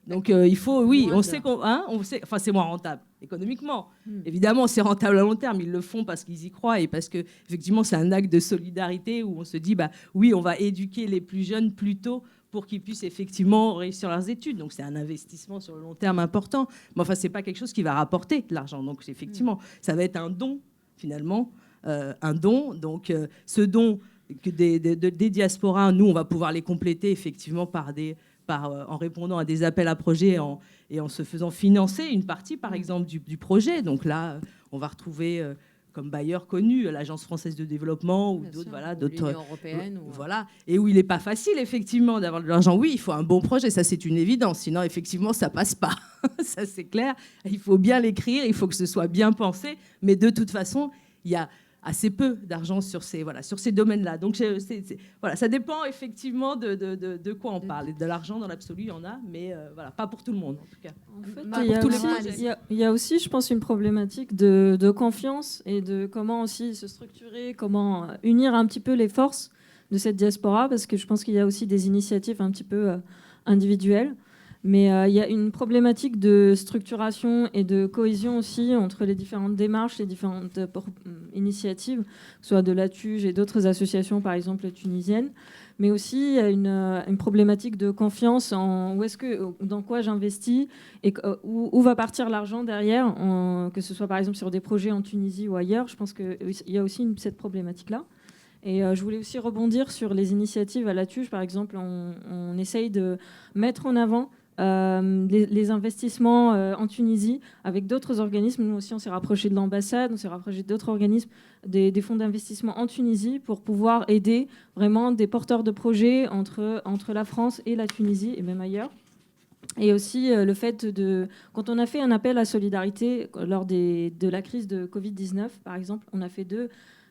Donc, il faut, oui, on sait, enfin, c'est moins rentable économiquement. Évidemment, c'est rentable à long terme. Ils le font parce qu'ils y croient et parce que, effectivement, c'est un acte de solidarité où on se dit, oui, on va éduquer les plus jeunes plus tôt pour qu'ils puissent effectivement réussir leurs études. Donc, c'est un investissement sur le long terme important. Mais enfin, ce n'est pas quelque chose qui va rapporter de l'argent. Donc, effectivement, ça va être un don, finalement, un don. Donc, ce don des diasporas, nous, on va pouvoir les compléter, effectivement, en répondant à des appels à projets et en se faisant financer une partie, par exemple, du projet. Donc là, on va retrouver comme bailleur connu l'Agence française de développement ou d'autres, voilà, d'autres, l'Union européenne. voilà, et où il n'est pas facile, effectivement, d'avoir de l'argent. Oui, il faut un bon projet, ça c'est une évidence. Sinon, effectivement, ça passe pas. Ça c'est clair. Il faut bien l'écrire, il faut que ce soit bien pensé. Mais de toute façon, il y a assez peu d'argent sur ces domaines-là. Donc, voilà, ça dépend effectivement de quoi on parle. Et de l'argent, dans l'absolu, il y en a, mais voilà, pas pour tout le monde, en tout cas. En fait, il y a aussi, je pense, une problématique de confiance et de comment aussi se structurer, comment unir un petit peu les forces de cette diaspora, parce que je pense qu'il y a aussi des initiatives un petit peu individuelles. Mais il y a une problématique de structuration et de cohésion aussi entre les différentes démarches, les différentes initiatives, que ce soit de la TUJ et d'autres associations, par exemple tunisiennes. Mais aussi, il y a une problématique de confiance dans quoi j'investis et où va partir l'argent derrière, que ce soit par exemple sur des projets en Tunisie ou ailleurs. Je pense qu'il y a aussi cette problématique-là. Et je voulais aussi rebondir sur les initiatives à la TUJ. Par exemple, on essaye de mettre en avant les investissements en Tunisie avec d'autres organismes. Nous aussi, on s'est rapproché de l'ambassade, on s'est rapproché d'autres organismes, des fonds d'investissement en Tunisie pour pouvoir aider vraiment des porteurs de projets entre la France et la Tunisie et même ailleurs. Et aussi le fait quand on a fait un appel à solidarité lors de la crise de Covid-19, par exemple, on a fait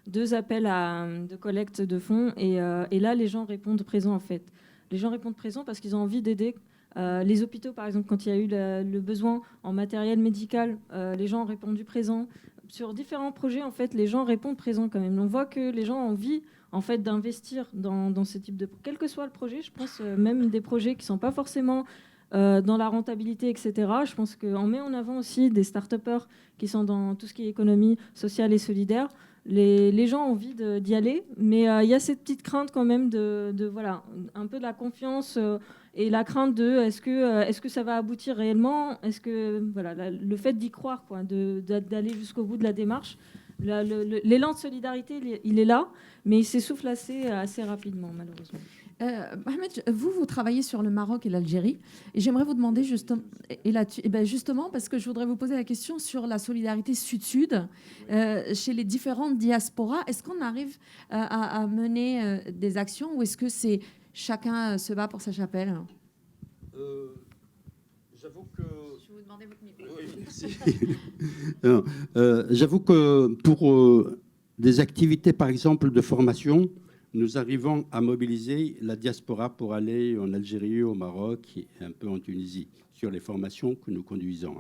deux appels de collecte de fonds et là, les gens répondent présents en fait. Les gens répondent présents parce qu'ils ont envie d'aider. Les hôpitaux, par exemple, quand il y a eu le besoin en matériel médical, les gens ont répondu présent. Sur différents projets, en fait, les gens répondent présent quand même. On voit que les gens ont envie en fait, d'investir dans ce type de... Quel que soit le projet, je pense même des projets qui ne sont pas forcément dans la rentabilité, etc. Je pense qu'on met en avant aussi des start-upers qui sont dans tout ce qui est économie sociale et solidaire. Les gens ont envie d'y aller, mais il y a cette petite crainte quand même voilà, un peu de la confiance et la crainte de est-ce que ça va aboutir réellement, est-ce que voilà, le fait d'y croire, quoi, d'aller jusqu'au bout de la démarche. L'élan de solidarité, il est là, mais il s'essouffle assez rapidement, malheureusement. Mohamed, vous travaillez sur le Maroc et l'Algérie, et j'aimerais vous demander justement, parce que je voudrais vous poser la question sur la solidarité sud-sud chez les différentes diasporas. Est-ce qu'on arrive à mener des actions, ou est-ce que c'est chacun se bat pour sa chapelle? J'avoue que... Je vais vous demander votre micro. Oui, merci. J'avoue que pour des activités, par exemple, de formation, nous arrivons à mobiliser la diaspora pour aller en Algérie, au Maroc et un peu en Tunisie sur les formations que nous conduisons.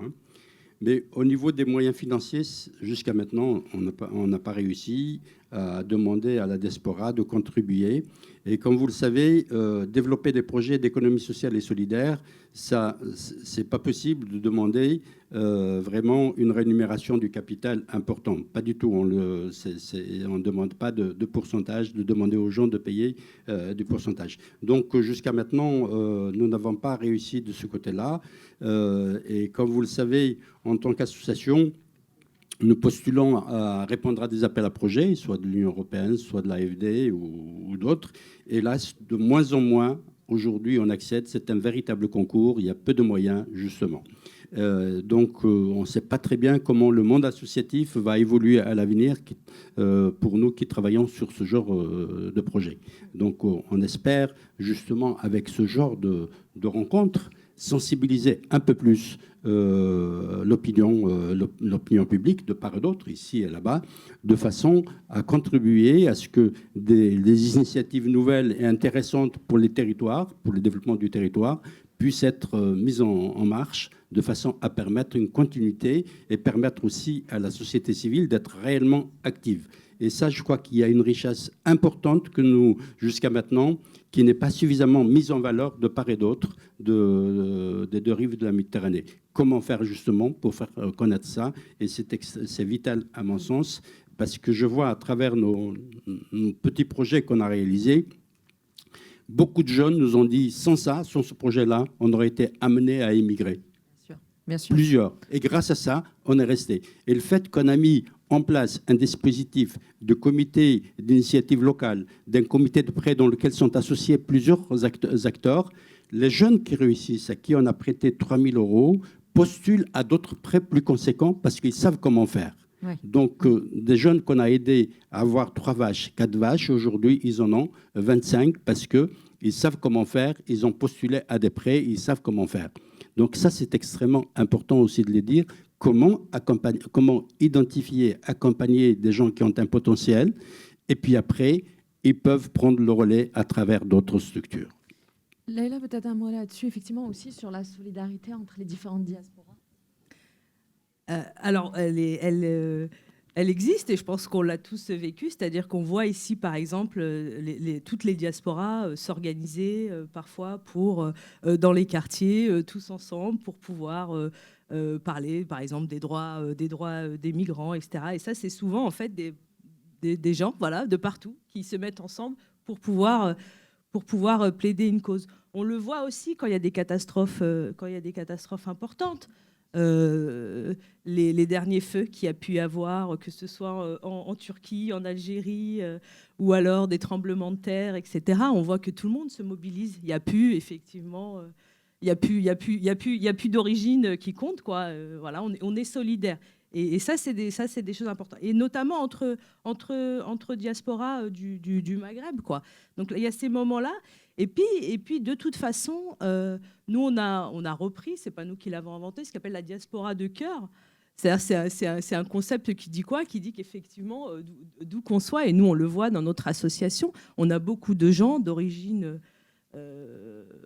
Mais au niveau des moyens financiers, jusqu'à maintenant, on n'a pas réussi à demander à la diaspora de contribuer. Et comme vous le savez, développer des projets d'économie sociale et solidaire, ça, c'est pas possible de demander vraiment une rémunération du capital importante. Pas du tout. On ne demande pas de pourcentage, de demander aux gens de payer du pourcentage. Donc jusqu'à maintenant, nous n'avons pas réussi de ce côté-là. Et comme vous le savez, en tant qu'association, nous postulons à répondre à des appels à projets, soit de l'Union européenne, soit de l'AFD ou d'autres. Et là, de moins en moins, aujourd'hui, on accède. C'est un véritable concours. Il y a peu de moyens, justement. Donc, on ne sait pas très bien comment le monde associatif va évoluer à l'avenir pour nous qui travaillons sur ce genre de projet. Donc, on espère, justement, avec ce genre de rencontres, sensibiliser un peu plus l'opinion publique de part et d'autre, ici et là-bas, de façon à contribuer à ce que des initiatives nouvelles et intéressantes pour les territoires, pour le développement du territoire, puissent être mises en marche de façon à permettre une continuité et permettre aussi à la société civile d'être réellement active. Et ça, je crois qu'il y a une richesse importante que nous, jusqu'à maintenant, qui n'est pas suffisamment mise en valeur de part et d'autre des deux rives de la Méditerranée. Comment faire justement pour faire connaître ça? Et c'est vital à mon sens, parce que je vois à travers nos petits projets qu'on a réalisés, Beaucoup de jeunes nous ont dit, sans ça, sans ce projet-là, on aurait été amené à émigrer. Bien sûr. Plusieurs. Et grâce à ça, on est resté. Et le fait qu'on a mis en place un dispositif de comité d'initiative locale, d'un comité de prêt dans lequel sont associés plusieurs acteurs, les jeunes qui réussissent, à qui on a prêté 3 000 € postulent à d'autres prêts plus conséquents parce qu'ils savent comment faire. Ouais. Donc, des jeunes qu'on a aidés à avoir 3 vaches, 4 vaches, aujourd'hui, ils en ont 25 parce qu'ils savent comment faire, ils ont postulé à des prêts, ils savent comment faire. Donc ça, c'est extrêmement important aussi de le dire. Comment identifier, accompagner des gens qui ont un potentiel, et puis après, ils peuvent prendre le relais à travers d'autres structures. Leïla, peut-être un mot là-dessus, effectivement, aussi sur la solidarité entre les différentes diasporas. Alors, elle existe et je pense qu'on l'a tous vécu, c'est-à-dire qu'on voit ici, par exemple, toutes les diasporas s'organiser parfois dans les quartiers, tous ensemble, pour pouvoir parler, par exemple, des droits des migrants, etc. Et ça, c'est souvent, en fait, des gens, voilà, de partout, qui se mettent ensemble pour pouvoir plaider une cause. On le voit aussi quand il y a des catastrophes importantes. Les derniers feux qu'il y a pu y avoir, que ce soit en Turquie, en Algérie, ou alors des tremblements de terre, etc. On voit que tout le monde se mobilise. Il n'y a plus, effectivement, il y a plus d'origine qui compte, quoi. Voilà, on est solidaires. Et ça, c'est des choses importantes. Et notamment entre diaspora du Maghreb, quoi. Donc, il y a ces moments-là. Et puis, de toute façon, nous, on a repris, c'est pas nous qui l'avons inventé, ce qu'on appelle la diaspora de cœur. C'est un concept qui dit quoi ? Qui dit qu'effectivement, d'où qu'on soit, et nous, on le voit dans notre association, on a beaucoup de gens d'origine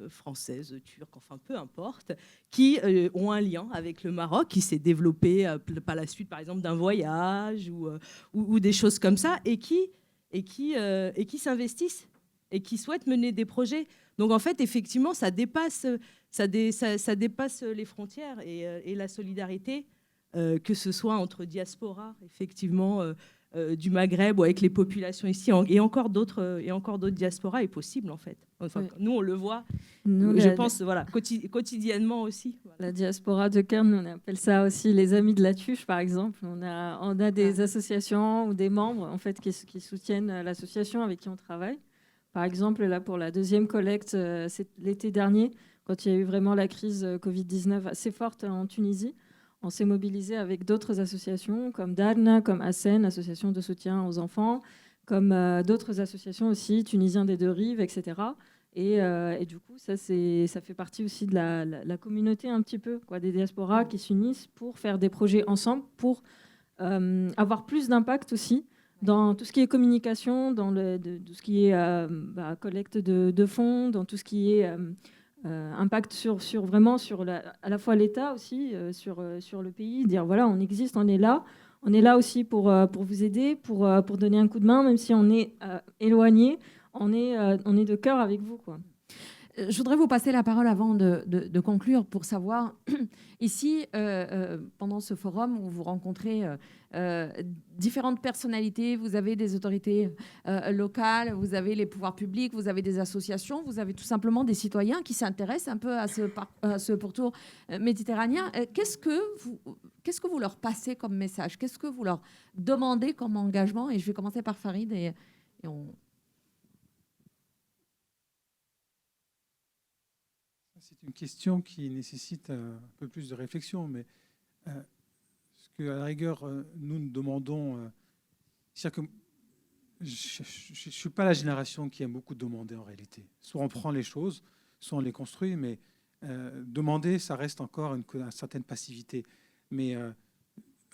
française, turque, enfin peu importe, qui ont un lien avec le Maroc, qui s'est développé par la suite, par exemple, d'un voyage ou des choses comme ça, et qui s'investissent et qui souhaitent mener des projets. Donc en fait, effectivement, ça dépasse les frontières et la solidarité, que ce soit entre diaspora, effectivement, du Maghreb ou avec les populations ici, et encore d'autres diasporas est possible, en fait. Enfin, oui. Nous, on le voit, je pense, voilà, quotidiennement aussi. Voilà. La diaspora de Kern, on appelle ça aussi les Amis de la Tuche, par exemple. On a des associations ou des membres, en fait, qui soutiennent l'association avec qui on travaille. Par exemple, là, pour la deuxième collecte, c'est l'été dernier, quand il y a eu vraiment la crise Covid-19 assez forte en Tunisie, on s'est mobilisé avec d'autres associations comme DAN, comme ASEN, association de soutien aux enfants, comme d'autres associations aussi, Tunisiens des Deux Rives, etc. Et du coup, ça fait partie aussi de la communauté un petit peu, quoi, des diasporas qui s'unissent pour faire des projets ensemble, pour avoir plus d'impact aussi dans tout ce qui est communication, dans tout ce qui est collecte de fonds, dans tout ce qui est impact sur à la fois l'État aussi, sur le pays, dire voilà, on existe, on est là aussi pour vous aider, pour donner un coup de main, même si on est éloigné, on est de cœur avec vous, quoi. Je voudrais vous passer la parole avant de conclure pour savoir, ici, pendant ce forum où vous rencontrez différentes personnalités, vous avez des autorités locales, vous avez les pouvoirs publics, vous avez des associations, vous avez tout simplement des citoyens qui s'intéressent un peu à ce pourtour méditerranéen. Qu'est-ce que vous leur passez comme message ? Qu'est-ce que vous leur demandez comme engagement ? Et je vais commencer par Farid et on... C'est une question qui nécessite un peu plus de réflexion, mais ce qu'à la rigueur, nous demandons, c'est-à-dire que je ne suis pas la génération qui aime beaucoup demander en réalité. Soit on prend les choses, soit on les construit, mais demander, ça reste encore une certaine passivité. Mais à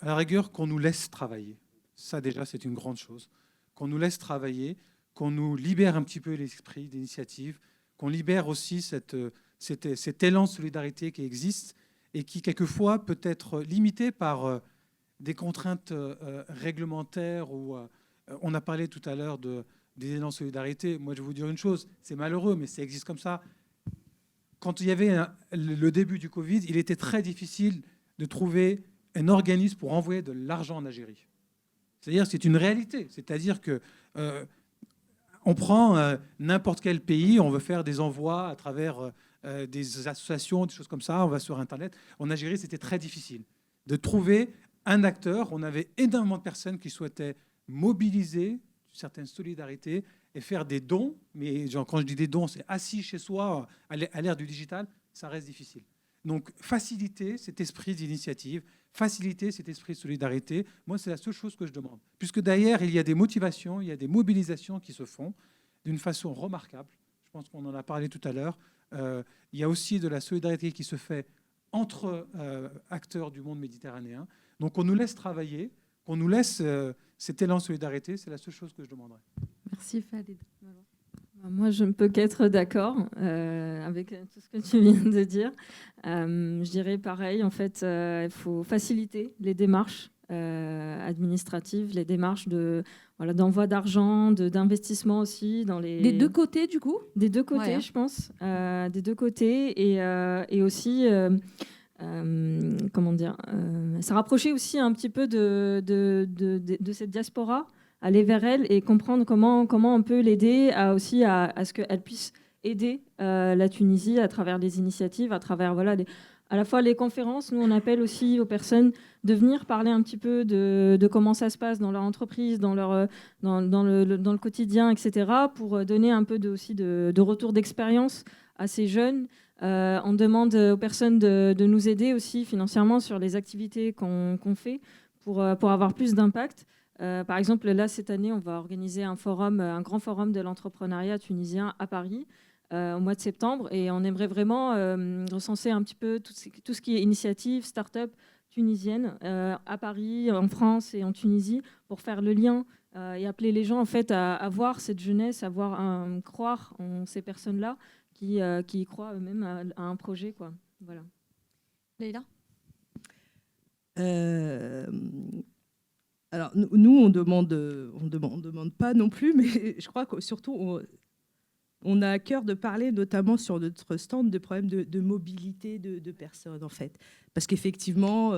la rigueur, qu'on nous laisse travailler, ça déjà c'est une grande chose. Qu'on nous laisse travailler, qu'on nous libère un petit peu l'esprit d'initiative, qu'on libère aussi cet élan de solidarité qui existe et qui, quelquefois, peut être limité par des contraintes réglementaires. On a parlé tout à l'heure des élans de solidarité. Moi, je vais vous dire une chose, c'est malheureux, mais ça existe comme ça. Quand il y avait le début du Covid, il était très difficile de trouver un organisme pour envoyer de l'argent en Algérie. C'est-à-dire que c'est une réalité. C'est-à-dire que On prend n'importe quel pays, on veut faire des envois à travers des associations, des choses comme ça, on va sur Internet. En Algérie, c'était très difficile de trouver un acteur. On avait énormément de personnes qui souhaitaient mobiliser une certaine solidarité et faire des dons. Mais quand je dis des dons, c'est assis chez soi, à l'ère du digital, ça reste difficile. Donc, faciliter cet esprit d'initiative, faciliter cet esprit de solidarité, moi, c'est la seule chose que je demande. Puisque derrière, il y a des motivations, il y a des mobilisations qui se font d'une façon remarquable. Je pense qu'on en a parlé tout à l'heure. Il y a aussi de la solidarité qui se fait entre acteurs du monde méditerranéen. Donc, on nous laisse travailler, qu'on nous laisse cet élan de solidarité, c'est la seule chose que je demanderais. Merci, Falid. Moi, je ne peux qu'être d'accord avec tout ce que tu viens de dire. Je dirais pareil, en fait, il faut faciliter les démarches administratives, les démarches d'envoi d'argent, d'investissement aussi. Des deux côtés, du coup ? Des deux côtés, Ouais, hein. je pense. Des deux côtés. Et aussi, comment dire, ça rapprochait aussi un petit peu de cette diaspora, aller vers elle et comprendre comment on peut l'aider à ce qu'elle puisse aider la Tunisie à travers les initiatives, à travers à la fois les conférences. Nous, on appelle aussi aux personnes de venir parler un petit peu de comment ça se passe dans leur entreprise, dans le quotidien, etc., pour donner un peu aussi de retour d'expérience à ces jeunes. On demande aux personnes de nous aider aussi financièrement sur les activités qu'on fait pour avoir plus d'impact. Par exemple, là, cette année, on va organiser un grand forum de l'entrepreneuriat tunisien à Paris au mois de septembre. Et on aimerait vraiment recenser un petit peu tout ce qui est initiative, start-up tunisienne à Paris, en France et en Tunisie, pour faire le lien et appeler les gens en fait, à voir cette jeunesse, à croire en ces personnes-là qui y croient eux-mêmes à un projet, quoi. Voilà. Leïla ? Alors, nous, on demande pas non plus, mais je crois que surtout, on a à cœur de parler, notamment sur notre stand, de problèmes de mobilité de personnes, en fait. Parce qu'effectivement,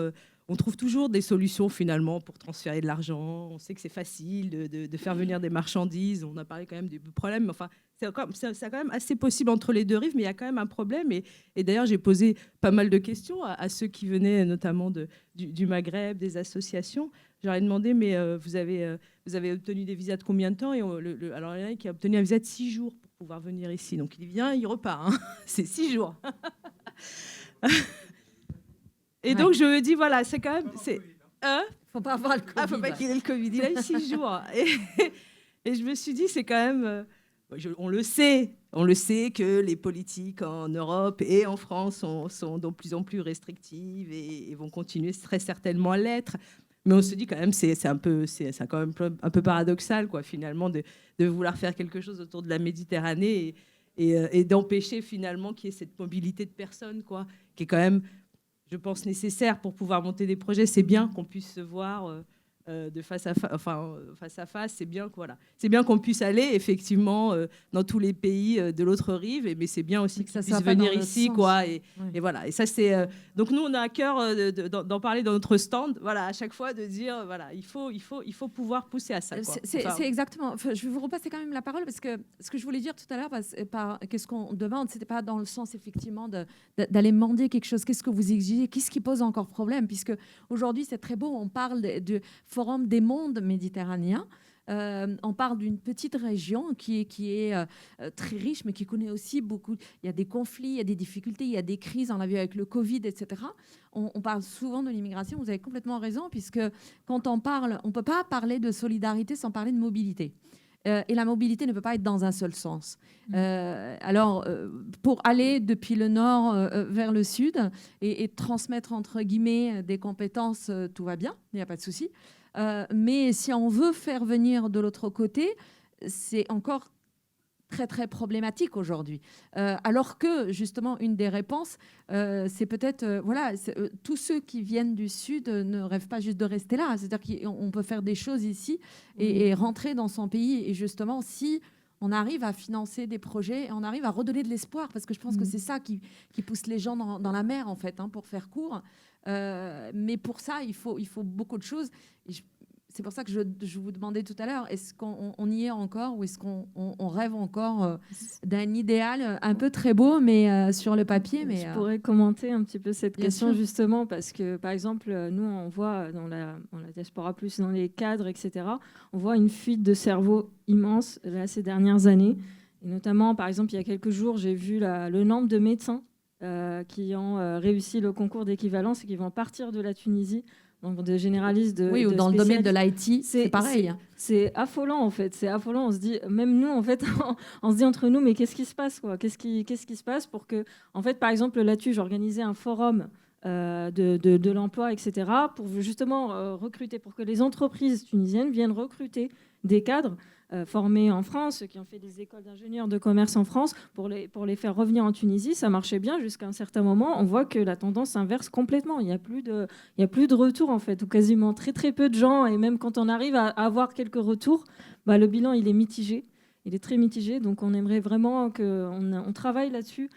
on trouve toujours des solutions, finalement, pour transférer de l'argent. On sait que c'est facile de faire venir des marchandises. On a parlé quand même des problèmes, mais enfin, c'est quand même assez possible entre les deux rives, mais il y a quand même un problème. Et d'ailleurs, j'ai posé pas mal de questions à ceux qui venaient, notamment du Maghreb, des associations. Je leur ai demandé, mais vous avez obtenu des visas de combien de temps ? Et alors, il y en a qui a obtenu un visa de 6 jours pour pouvoir venir ici. Donc, il vient, il repart. Hein. C'est 6 jours. Et donc, je me dis, voilà, c'est quand même... Faut pas avoir le Covid. Faut pas qu'il ait le Covid. Il a eu 6 jours. Et je me suis dit, c'est quand même... on le sait que les politiques en Europe et en France sont de plus en plus restrictives et vont continuer très certainement à l'être. Mais on se dit quand même, c'est quand même un peu paradoxal, quoi, finalement, de vouloir faire quelque chose autour de la Méditerranée et d'empêcher finalement qu'il y ait cette mobilité de personnes, quoi, qui est quand même, je pense, nécessaire pour pouvoir monter des projets. C'est bien qu'on puisse se voir de face à face. C'est bien, voilà. C'est bien qu'on puisse aller effectivement dans tous les pays de l'autre rive, mais c'est bien aussi que ça puisse venir ici, quoi. Et voilà. Et ça, c'est donc nous, on a à cœur d'en parler dans notre stand. Voilà, à chaque fois de dire, voilà, il faut pouvoir pousser à ça. C'est exactement. Enfin, je vais vous repasser quand même la parole parce que ce que je voulais dire tout à l'heure, qu'est-ce qu'on demande, c'était pas dans le sens effectivement d'aller demander quelque chose. Qu'est-ce que vous exigez ? Qu'est-ce qui pose encore problème ? Puisque aujourd'hui, c'est très beau. On parle de Forum des mondes méditerranéens. On parle d'une petite région qui est très riche, mais qui connaît aussi beaucoup. Il y a des conflits, il y a des difficultés, il y a des crises. On l'a vu avec le Covid, etc. On parle souvent de l'immigration. Vous avez complètement raison, puisque quand on parle, on ne peut pas parler de solidarité sans parler de mobilité. Et la mobilité ne peut pas être dans un seul sens. Alors, pour aller depuis le nord vers le sud et transmettre, entre guillemets, des compétences, tout va bien, il n'y a pas de souci. Mais si on veut faire venir de l'autre côté, c'est encore très, très problématique aujourd'hui. Alors que, justement, une des réponses, c'est peut-être... tous ceux qui viennent du Sud ne rêvent pas juste de rester là. C'est-à-dire qu'on peut faire des choses ici et rentrer dans son pays. Et justement, si on arrive à financer des projets, on arrive à redonner de l'espoir, parce que je pense que c'est ça qui pousse les gens dans la mer, en fait, pour faire court. Mais pour ça, il faut beaucoup de choses. c'est pour ça que je vous demandais tout à l'heure, est-ce qu'on y est encore ou est-ce qu'on rêve encore d'un idéal un peu très beau, mais sur le papier. Mais, Je pourrais commenter un petit peu cette Bien question sûr. justement parce que, par exemple, nous, on voit dans la diaspora plus, dans les cadres, etc., on voit une fuite de cerveau immense là, ces dernières années. Et notamment, par exemple, il y a quelques jours, j'ai vu le nombre de médecins qui ont réussi le concours d'équivalence et qui vont partir de la Tunisie. Donc des généralistes oui, ou dans le domaine de l'IT, c'est pareil. C'est affolant en fait. C'est affolant. On se dit, même nous en fait, on se dit entre nous, mais qu'est-ce qui se passe quoi ? Qu'est-ce qui se passe pour que, en fait, par exemple, là-dessus, j'organisais un forum de l'emploi, etc., pour justement recruter, pour que les entreprises tunisiennes viennent recruter des cadres formés en France, qui ont fait des écoles d'ingénieurs de commerce en France, pour les faire revenir en Tunisie. Ça marchait bien jusqu'à un certain moment. On voit que la tendance s'inverse complètement. Il n'y a plus de retour, en fait, ou quasiment très, très peu de gens. Et même quand on arrive à avoir quelques retours, bah, le bilan, il est mitigé. Il est très mitigé. Donc, on aimerait vraiment qu'on travaille là-dessus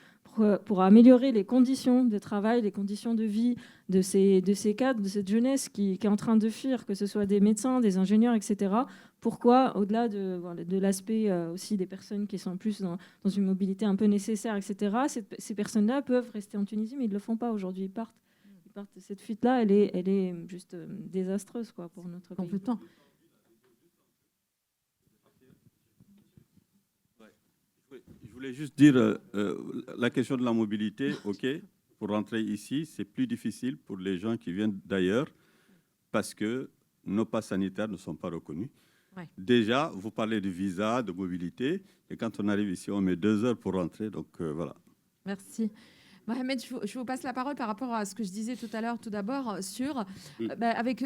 pour améliorer les conditions de travail, les conditions de vie de ces cadres, de cette jeunesse qui est en train de fuir, que ce soit des médecins, des ingénieurs, etc. Pourquoi, au-delà de l'aspect aussi des personnes qui sont plus dans une mobilité un peu nécessaire, etc., ces personnes-là peuvent rester en Tunisie, mais ils ne le font pas aujourd'hui. Ils partent. Cette fuite-là, elle est juste désastreuse quoi, pour notre pays. Complètement. Je voulais juste dire, la question de la mobilité, OK, pour rentrer ici, c'est plus difficile pour les gens qui viennent d'ailleurs parce que nos passes sanitaires ne sont pas reconnus. Ouais. Déjà, vous parlez de visa, de mobilité, et quand on arrive ici, on met 2 heures pour rentrer, donc voilà. Merci. Mohamed, je vous passe la parole par rapport à ce que je disais tout à l'heure, tout d'abord, sur avec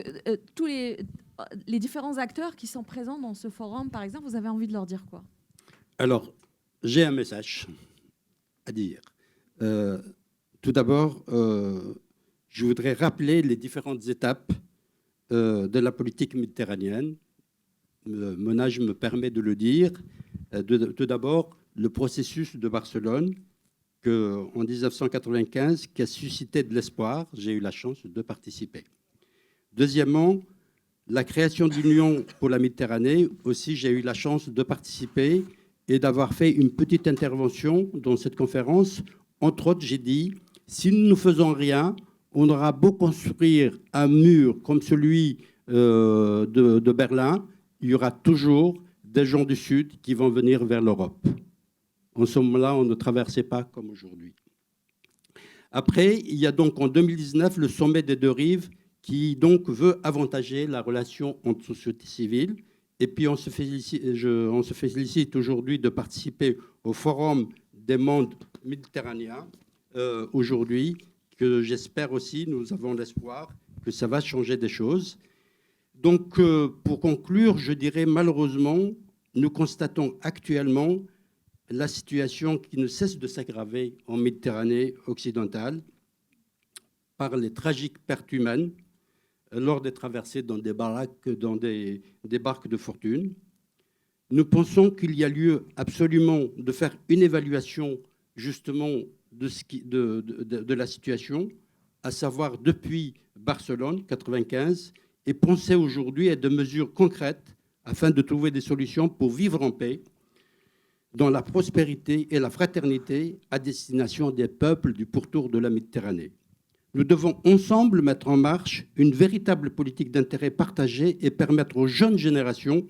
tous les différents acteurs qui sont présents dans ce forum, par exemple, vous avez envie de leur dire quoi ? Alors, j'ai un message à dire. Tout d'abord, je voudrais rappeler les différentes étapes de la politique méditerranéenne. Mon âge me permet de le dire. Tout d'abord, le processus de Barcelone, en 1995, qui a suscité de l'espoir. J'ai eu la chance de participer. Deuxièmement, la création d'une union pour la Méditerranée. Aussi, j'ai eu la chance de participer et d'avoir fait une petite intervention dans cette conférence. Entre autres, j'ai dit, si nous ne faisons rien, on aura beau construire un mur comme celui de Berlin, il y aura toujours des gens du Sud qui vont venir vers l'Europe. En ce moment-là, on ne traversait pas comme aujourd'hui. Après, il y a donc en 2019 le sommet des deux rives qui donc veut avantager la relation entre société civile. Et puis on se félicite aujourd'hui de participer au Forum des mondes méditerranéens aujourd'hui, que j'espère aussi, nous avons l'espoir que ça va changer des choses. Donc pour conclure, je dirais malheureusement, nous constatons actuellement la situation qui ne cesse de s'aggraver en Méditerranée occidentale par les tragiques pertes humaines lors des traversées dans des baraques, dans des barques de fortune. Nous pensons qu'il y a lieu absolument de faire une évaluation justement de la situation, à savoir depuis Barcelone 1995, et penser aujourd'hui à des mesures concrètes afin de trouver des solutions pour vivre en paix dans la prospérité et la fraternité à destination des peuples du pourtour de la Méditerranée. Nous devons ensemble mettre en marche une véritable politique d'intérêt partagé et permettre aux jeunes générations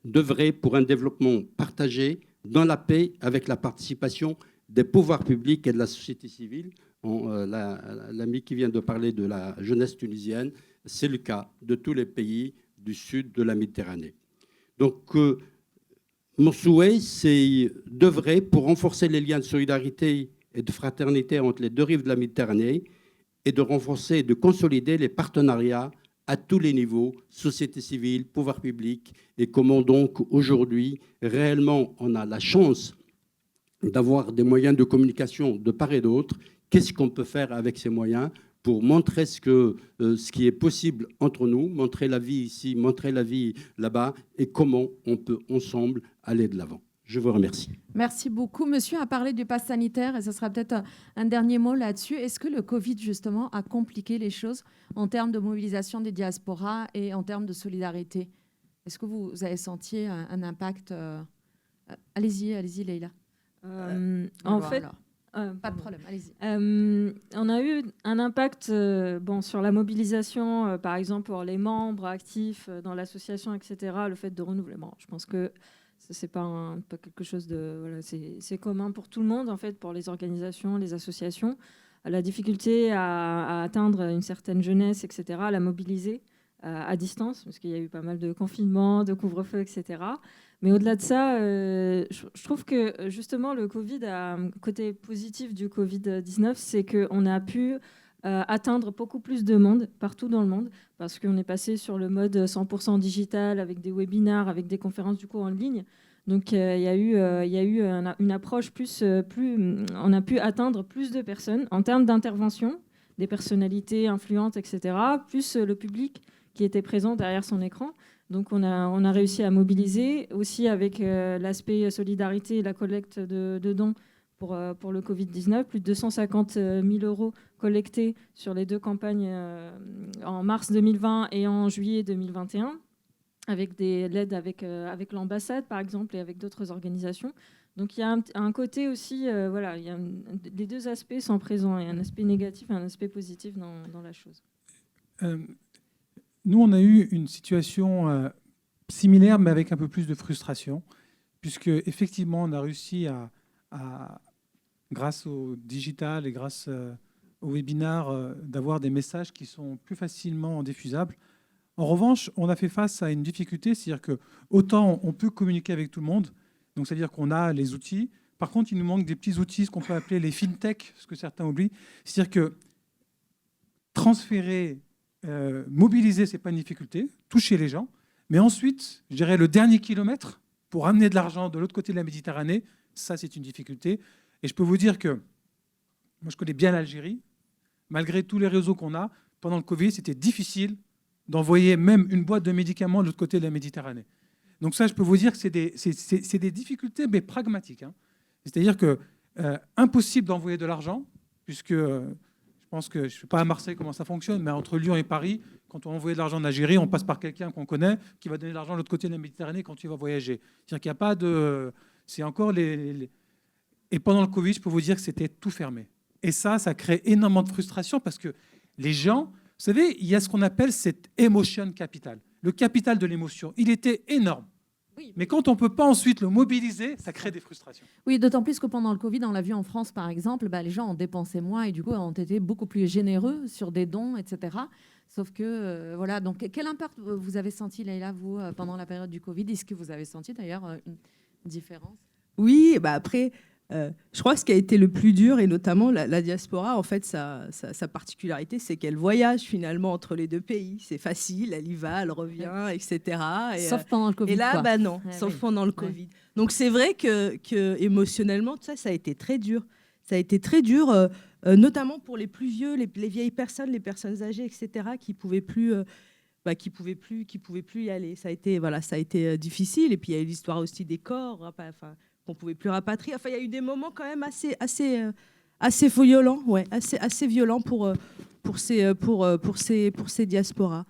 d'œuvrer pour un développement partagé dans la paix avec la participation des pouvoirs publics et de la société civile. L'ami qui vient de parler de la jeunesse tunisienne, c'est le cas de tous les pays du sud de la Méditerranée. Donc, mon souhait, c'est d'œuvrer pour renforcer les liens de solidarité et de fraternité entre les deux rives de la Méditerranée et de renforcer et de consolider les partenariats à tous les niveaux, société civile, pouvoir public, et comment donc aujourd'hui, réellement, on a la chance d'avoir des moyens de communication de part et d'autre. Qu'est-ce qu'on peut faire avec ces moyens pour montrer ce qui est possible entre nous, montrer la vie ici, montrer la vie là-bas, et comment on peut ensemble aller de l'avant. Je vous remercie. Merci beaucoup. Monsieur a parlé du pass sanitaire et ce sera peut-être un dernier mot là-dessus. Est-ce que le Covid, justement, a compliqué les choses en termes de mobilisation des diasporas et en termes de solidarité? Est-ce que vous avez senti un impact Allez-y, Leïla. En fait, pas de problème, allez-y. On a eu un impact sur la mobilisation, par exemple pour les membres actifs dans l'association, etc. Le fait de renouveler. Je pense que c'est pas quelque chose de... Voilà, c'est commun pour tout le monde, en fait, pour les organisations, les associations. La difficulté à atteindre une certaine jeunesse, etc., à la mobiliser à distance, parce qu'il y a eu pas mal de confinements, de couvre-feu, etc. Mais au-delà de ça, je trouve que justement le Covid, un côté positif du Covid-19, c'est qu'on a pu atteindre beaucoup plus de monde partout dans le monde, parce qu'on est passé sur le mode 100% digital, avec des webinars, avec des conférences du coup en ligne. Donc il y a eu une approche plus, on a pu atteindre plus de personnes en termes d'intervention, des personnalités influentes, etc., plus le public qui était présent derrière son écran. Donc on a réussi à mobiliser aussi avec l'aspect solidarité et la collecte de dons pour le Covid-19. Plus de 250 000 € collectés sur les deux campagnes en mars 2020 et en juillet 2021, avec l'aide avec l'ambassade, par exemple, et avec d'autres organisations. Donc il y a un côté aussi, les deux aspects sont présents, et un aspect négatif et un aspect positif dans la chose. Nous, on a eu une situation similaire, mais avec un peu plus de frustration, puisque effectivement, on a réussi grâce au digital et grâce au webinar, d'avoir des messages qui sont plus facilement diffusables. En revanche, on a fait face à une difficulté, c'est-à-dire que autant on peut communiquer avec tout le monde, donc c'est-à-dire qu'on a les outils. Par contre, il nous manque des petits outils, ce qu'on peut appeler les fintech, ce que certains oublient. C'est-à-dire que transférer, mobiliser, ce n'est pas une difficulté, toucher les gens. Mais ensuite, je dirais le dernier kilomètre pour amener de l'argent de l'autre côté de la Méditerranée, ça, c'est une difficulté. Et je peux vous dire que moi, je connais bien l'Algérie. Malgré tous les réseaux qu'on a, pendant le Covid, c'était difficile d'envoyer même une boîte de médicaments de l'autre côté de la Méditerranée. Donc ça, je peux vous dire que c'est des difficultés, mais pragmatiques. Hein. C'est-à-dire que impossible d'envoyer de l'argent, puisque je pense que, je ne sais pas à Marseille comment ça fonctionne, mais entre Lyon et Paris, quand on envoie de l'argent en Algérie, on passe par quelqu'un qu'on connaît qui va donner de l'argent de l'autre côté de la Méditerranée quand tu vas voyager. C'est-à-dire qu'il n'y a pas de... C'est encore Et pendant le Covid, je peux vous dire que c'était tout fermé. Et ça crée énormément de frustration parce que les gens... Vous savez, il y a ce qu'on appelle cet emotion capital. Le capital de l'émotion, il était énorme. Oui. Mais quand on ne peut pas ensuite le mobiliser, ça crée des frustrations. Oui, d'autant plus que pendant le Covid, on l'a vu en France, par exemple, les gens ont dépensé moins et du coup ont été beaucoup plus généreux sur des dons, etc. Sauf que, voilà, donc quel impact vous avez senti, Leïla, vous, pendant la période du Covid? Est-ce que vous avez senti d'ailleurs une différence? Oui, après... je crois que ce qui a été le plus dur, et notamment la diaspora, en fait, sa particularité, c'est qu'elle voyage finalement entre les deux pays. C'est facile, elle y va, elle revient, etc. Sauf pendant le Covid. Et là, quoi. non, sauf pendant le Covid. Donc c'est vrai que émotionnellement, ça a été très dur. Ça a été très dur, notamment pour les plus vieux, les vieilles personnes, les personnes âgées, etc., qui pouvaient plus y aller. Ça a été difficile. Et puis il y a eu l'histoire aussi des corps. Qu'on pouvait plus rapatrier. Enfin, il y a eu des moments quand même assez violents, assez violents pour ces diasporas.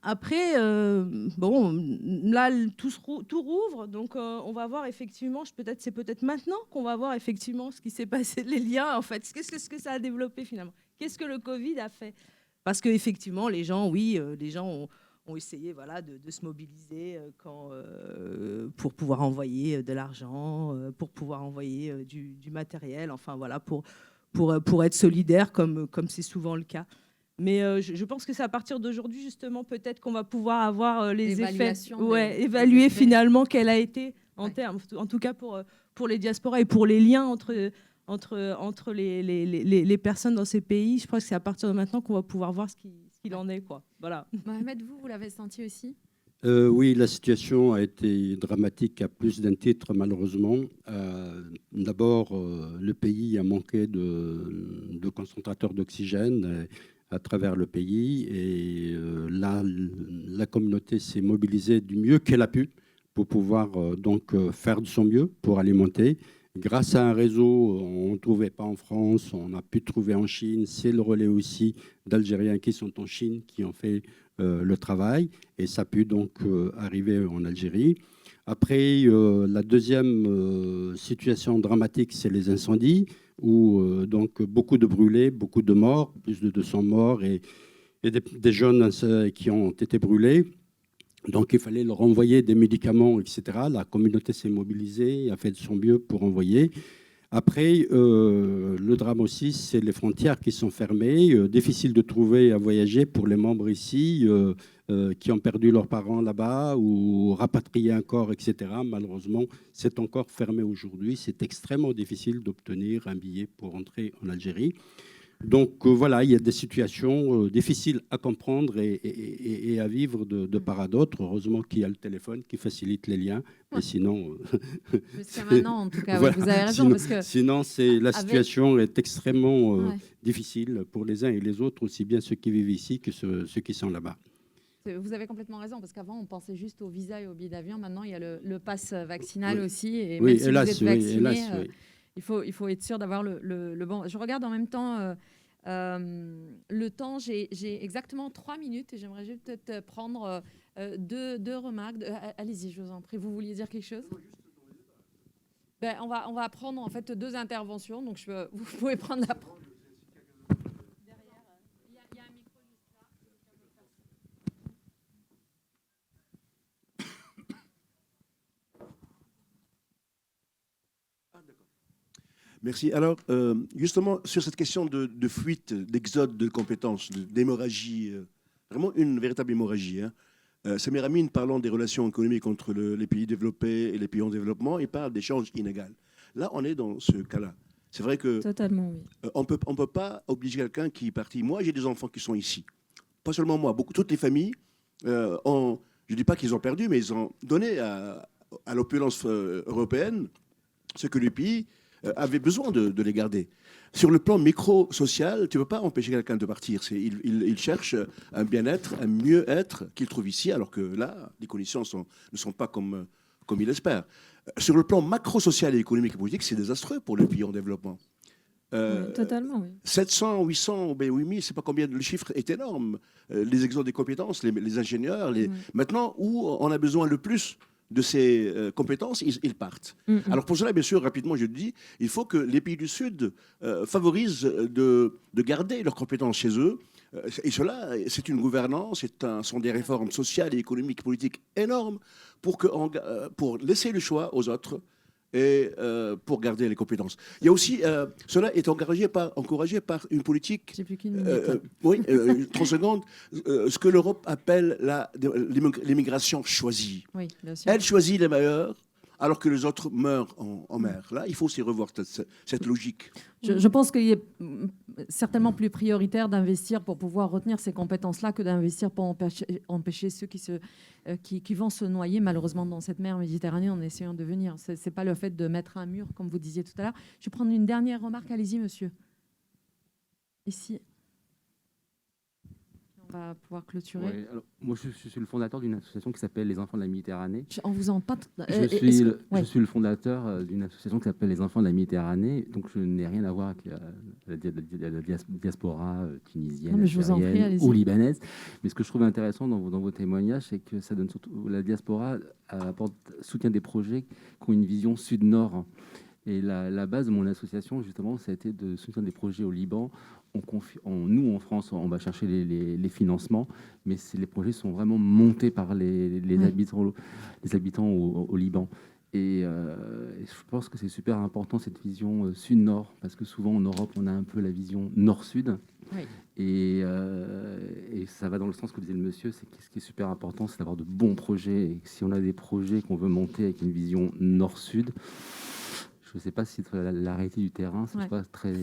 Après, là, tout rouvre, donc on va voir effectivement. C'est peut-être maintenant qu'on va voir effectivement ce qui s'est passé, les liens en fait. Qu'est-ce que ça a développé finalement? Qu'est-ce que le Covid a fait? Parce que effectivement, les gens ont essayé de se mobiliser pour pouvoir envoyer de l'argent, pour pouvoir envoyer du matériel, enfin voilà, pour être solidaire comme c'est souvent le cas. Mais je pense que c'est à partir d'aujourd'hui justement peut-être qu'on va pouvoir avoir les effets, évaluer finalement quel a été en termes, en tout cas pour les diasporas et pour les liens entre les personnes dans ces pays. Je crois que c'est à partir de maintenant qu'on va pouvoir voir ce qu'il en est, quoi. Voilà. Mohamed, vous l'avez senti aussi? Oui, la situation a été dramatique à plus d'un titre, malheureusement. D'abord, le pays a manqué de concentrateurs d'oxygène à travers le pays. Et là, la communauté s'est mobilisée du mieux qu'elle a pu pour pouvoir faire de son mieux pour alimenter. Grâce à un réseau, on ne trouvait pas en France, on a pu trouver en Chine. C'est le relais aussi d'Algériens qui sont en Chine qui ont fait le travail et ça a pu donc arriver en Algérie. Après, la deuxième situation dramatique, c'est les incendies où donc beaucoup de brûlés, beaucoup de morts, plus de 200 morts et des jeunes qui ont été brûlés. Donc, il fallait leur envoyer des médicaments, etc. La communauté s'est mobilisée, a fait de son mieux pour envoyer. Après, le drame aussi, c'est les frontières qui sont fermées. Difficile de trouver à voyager pour les membres ici qui ont perdu leurs parents là-bas ou rapatrié un corps, etc. Malheureusement, c'est encore fermé aujourd'hui. C'est extrêmement difficile d'obtenir un billet pour entrer en Algérie. Donc voilà, il y a des situations difficiles à comprendre et à vivre de part à d'autre. Heureusement qu'il y a le téléphone qui facilite les liens. Mais sinon... Jusqu'à maintenant, en tout cas, voilà. vous avez raison. Sinon, parce que sinon la situation est extrêmement difficile pour les uns et les autres, aussi bien ceux qui vivent ici que ceux qui sont là-bas. Vous avez complètement raison, parce qu'avant, on pensait juste au visa et au billet d'avion. Maintenant, il y a le pass vaccinal aussi. Et Oui, même si hélas, vous êtes vacciné, hélas, oui. il faut être sûr d'avoir le bon. Je regarde en même temps le temps. J'ai exactement 3 minutes et j'aimerais juste peut-être prendre deux remarques. Allez-y, je vous en prie. Vous vouliez dire quelque chose? Ben, on va prendre en fait 2 interventions. Donc, vous pouvez prendre la... Merci. Alors, justement, sur cette question de fuite, d'exode de compétences, d'hémorragie, vraiment une véritable hémorragie. Samir Amin, parlant des relations économiques entre les pays développés et les pays en développement, il parle d'échanges inégaux. Là, on est dans ce cas-là. C'est vrai que Totalement, oui. on peut pas obliger quelqu'un qui est parti. Moi, j'ai des enfants qui sont ici. Pas seulement moi, toutes les familles je ne dis pas qu'ils ont perdu, mais ils ont donné à l'opulence européenne ce que le pays avait besoin de les garder. Sur le plan micro-social, tu ne peux pas empêcher quelqu'un de partir. Il cherche un bien-être, un mieux-être qu'il trouve ici, alors que là, les conditions ne sont pas comme il espère. Sur le plan macro-social et économique et politique, c'est désastreux pour les pays en développement. Oui, totalement, oui. 700, 800, 8000, je ne sais pas combien, le chiffre est énorme. Les exodes des compétences, les ingénieurs. Maintenant, où on a besoin le plus de ces compétences, ils partent. Alors pour cela, bien sûr, rapidement, je dis, il faut que les pays du Sud favorisent de garder leurs compétences chez eux. Et cela, c'est une gouvernance, sont des réformes sociales et économiques, politiques énormes pour laisser le choix aux autres et pour garder les compétences. Il y a aussi, cela est encouragé par une politique, J'ai plus qu'une minute. oui, 30 secondes, ce que l'Europe appelle l'immigration choisie. Oui, bien sûr. Elle choisit les meilleurs, alors que les autres meurent en mer. Là, il faut aussi revoir cette logique. Je pense qu'il est certainement plus prioritaire d'investir pour pouvoir retenir ces compétences-là que d'investir pour empêcher ceux qui vont se noyer malheureusement dans cette mer Méditerranée en essayant de venir. Ce n'est pas le fait de mettre un mur, comme vous disiez tout à l'heure. Je vais prendre une dernière remarque. Allez-y, monsieur. Ici. On va pouvoir clôturer. Ouais, alors, moi, je suis le fondateur d'une association qui s'appelle Les Enfants de la Méditerranée. On vous entend. Je suis le fondateur d'une association qui s'appelle Les Enfants de la Méditerranée. Donc, je n'ai rien à voir avec la diaspora tunisienne, algérienne ou libanaise. Mais ce que je trouve intéressant dans vos témoignages, c'est que ça donne surtout la diaspora soutient des projets qui ont une vision sud-nord. Et la base de mon association, justement, ça a été de soutenir des projets au Liban. Nous, en France, on va chercher les financements, mais les projets sont vraiment montés par les habitants au Liban. Et je pense que c'est super important, cette vision sud-nord, parce que souvent, en Europe, on a un peu la vision nord-sud. Oui. Et ça va dans le sens que disait le monsieur, c'est que ce qui est super important, c'est d'avoir de bons projets. Et si on a des projets qu'on veut monter avec une vision nord-sud, je ne sais pas si la réalité du terrain, c'est pas très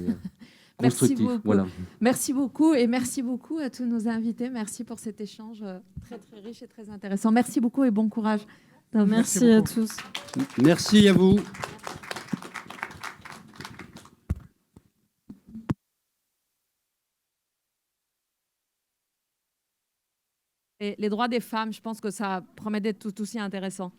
constructif. Merci beaucoup. Voilà. Merci beaucoup et merci beaucoup à tous nos invités. Merci pour cet échange très très riche et très intéressant. Merci beaucoup et bon courage. Merci à tous. Merci à vous. Et les droits des femmes, je pense que ça promet d'être tout aussi intéressant.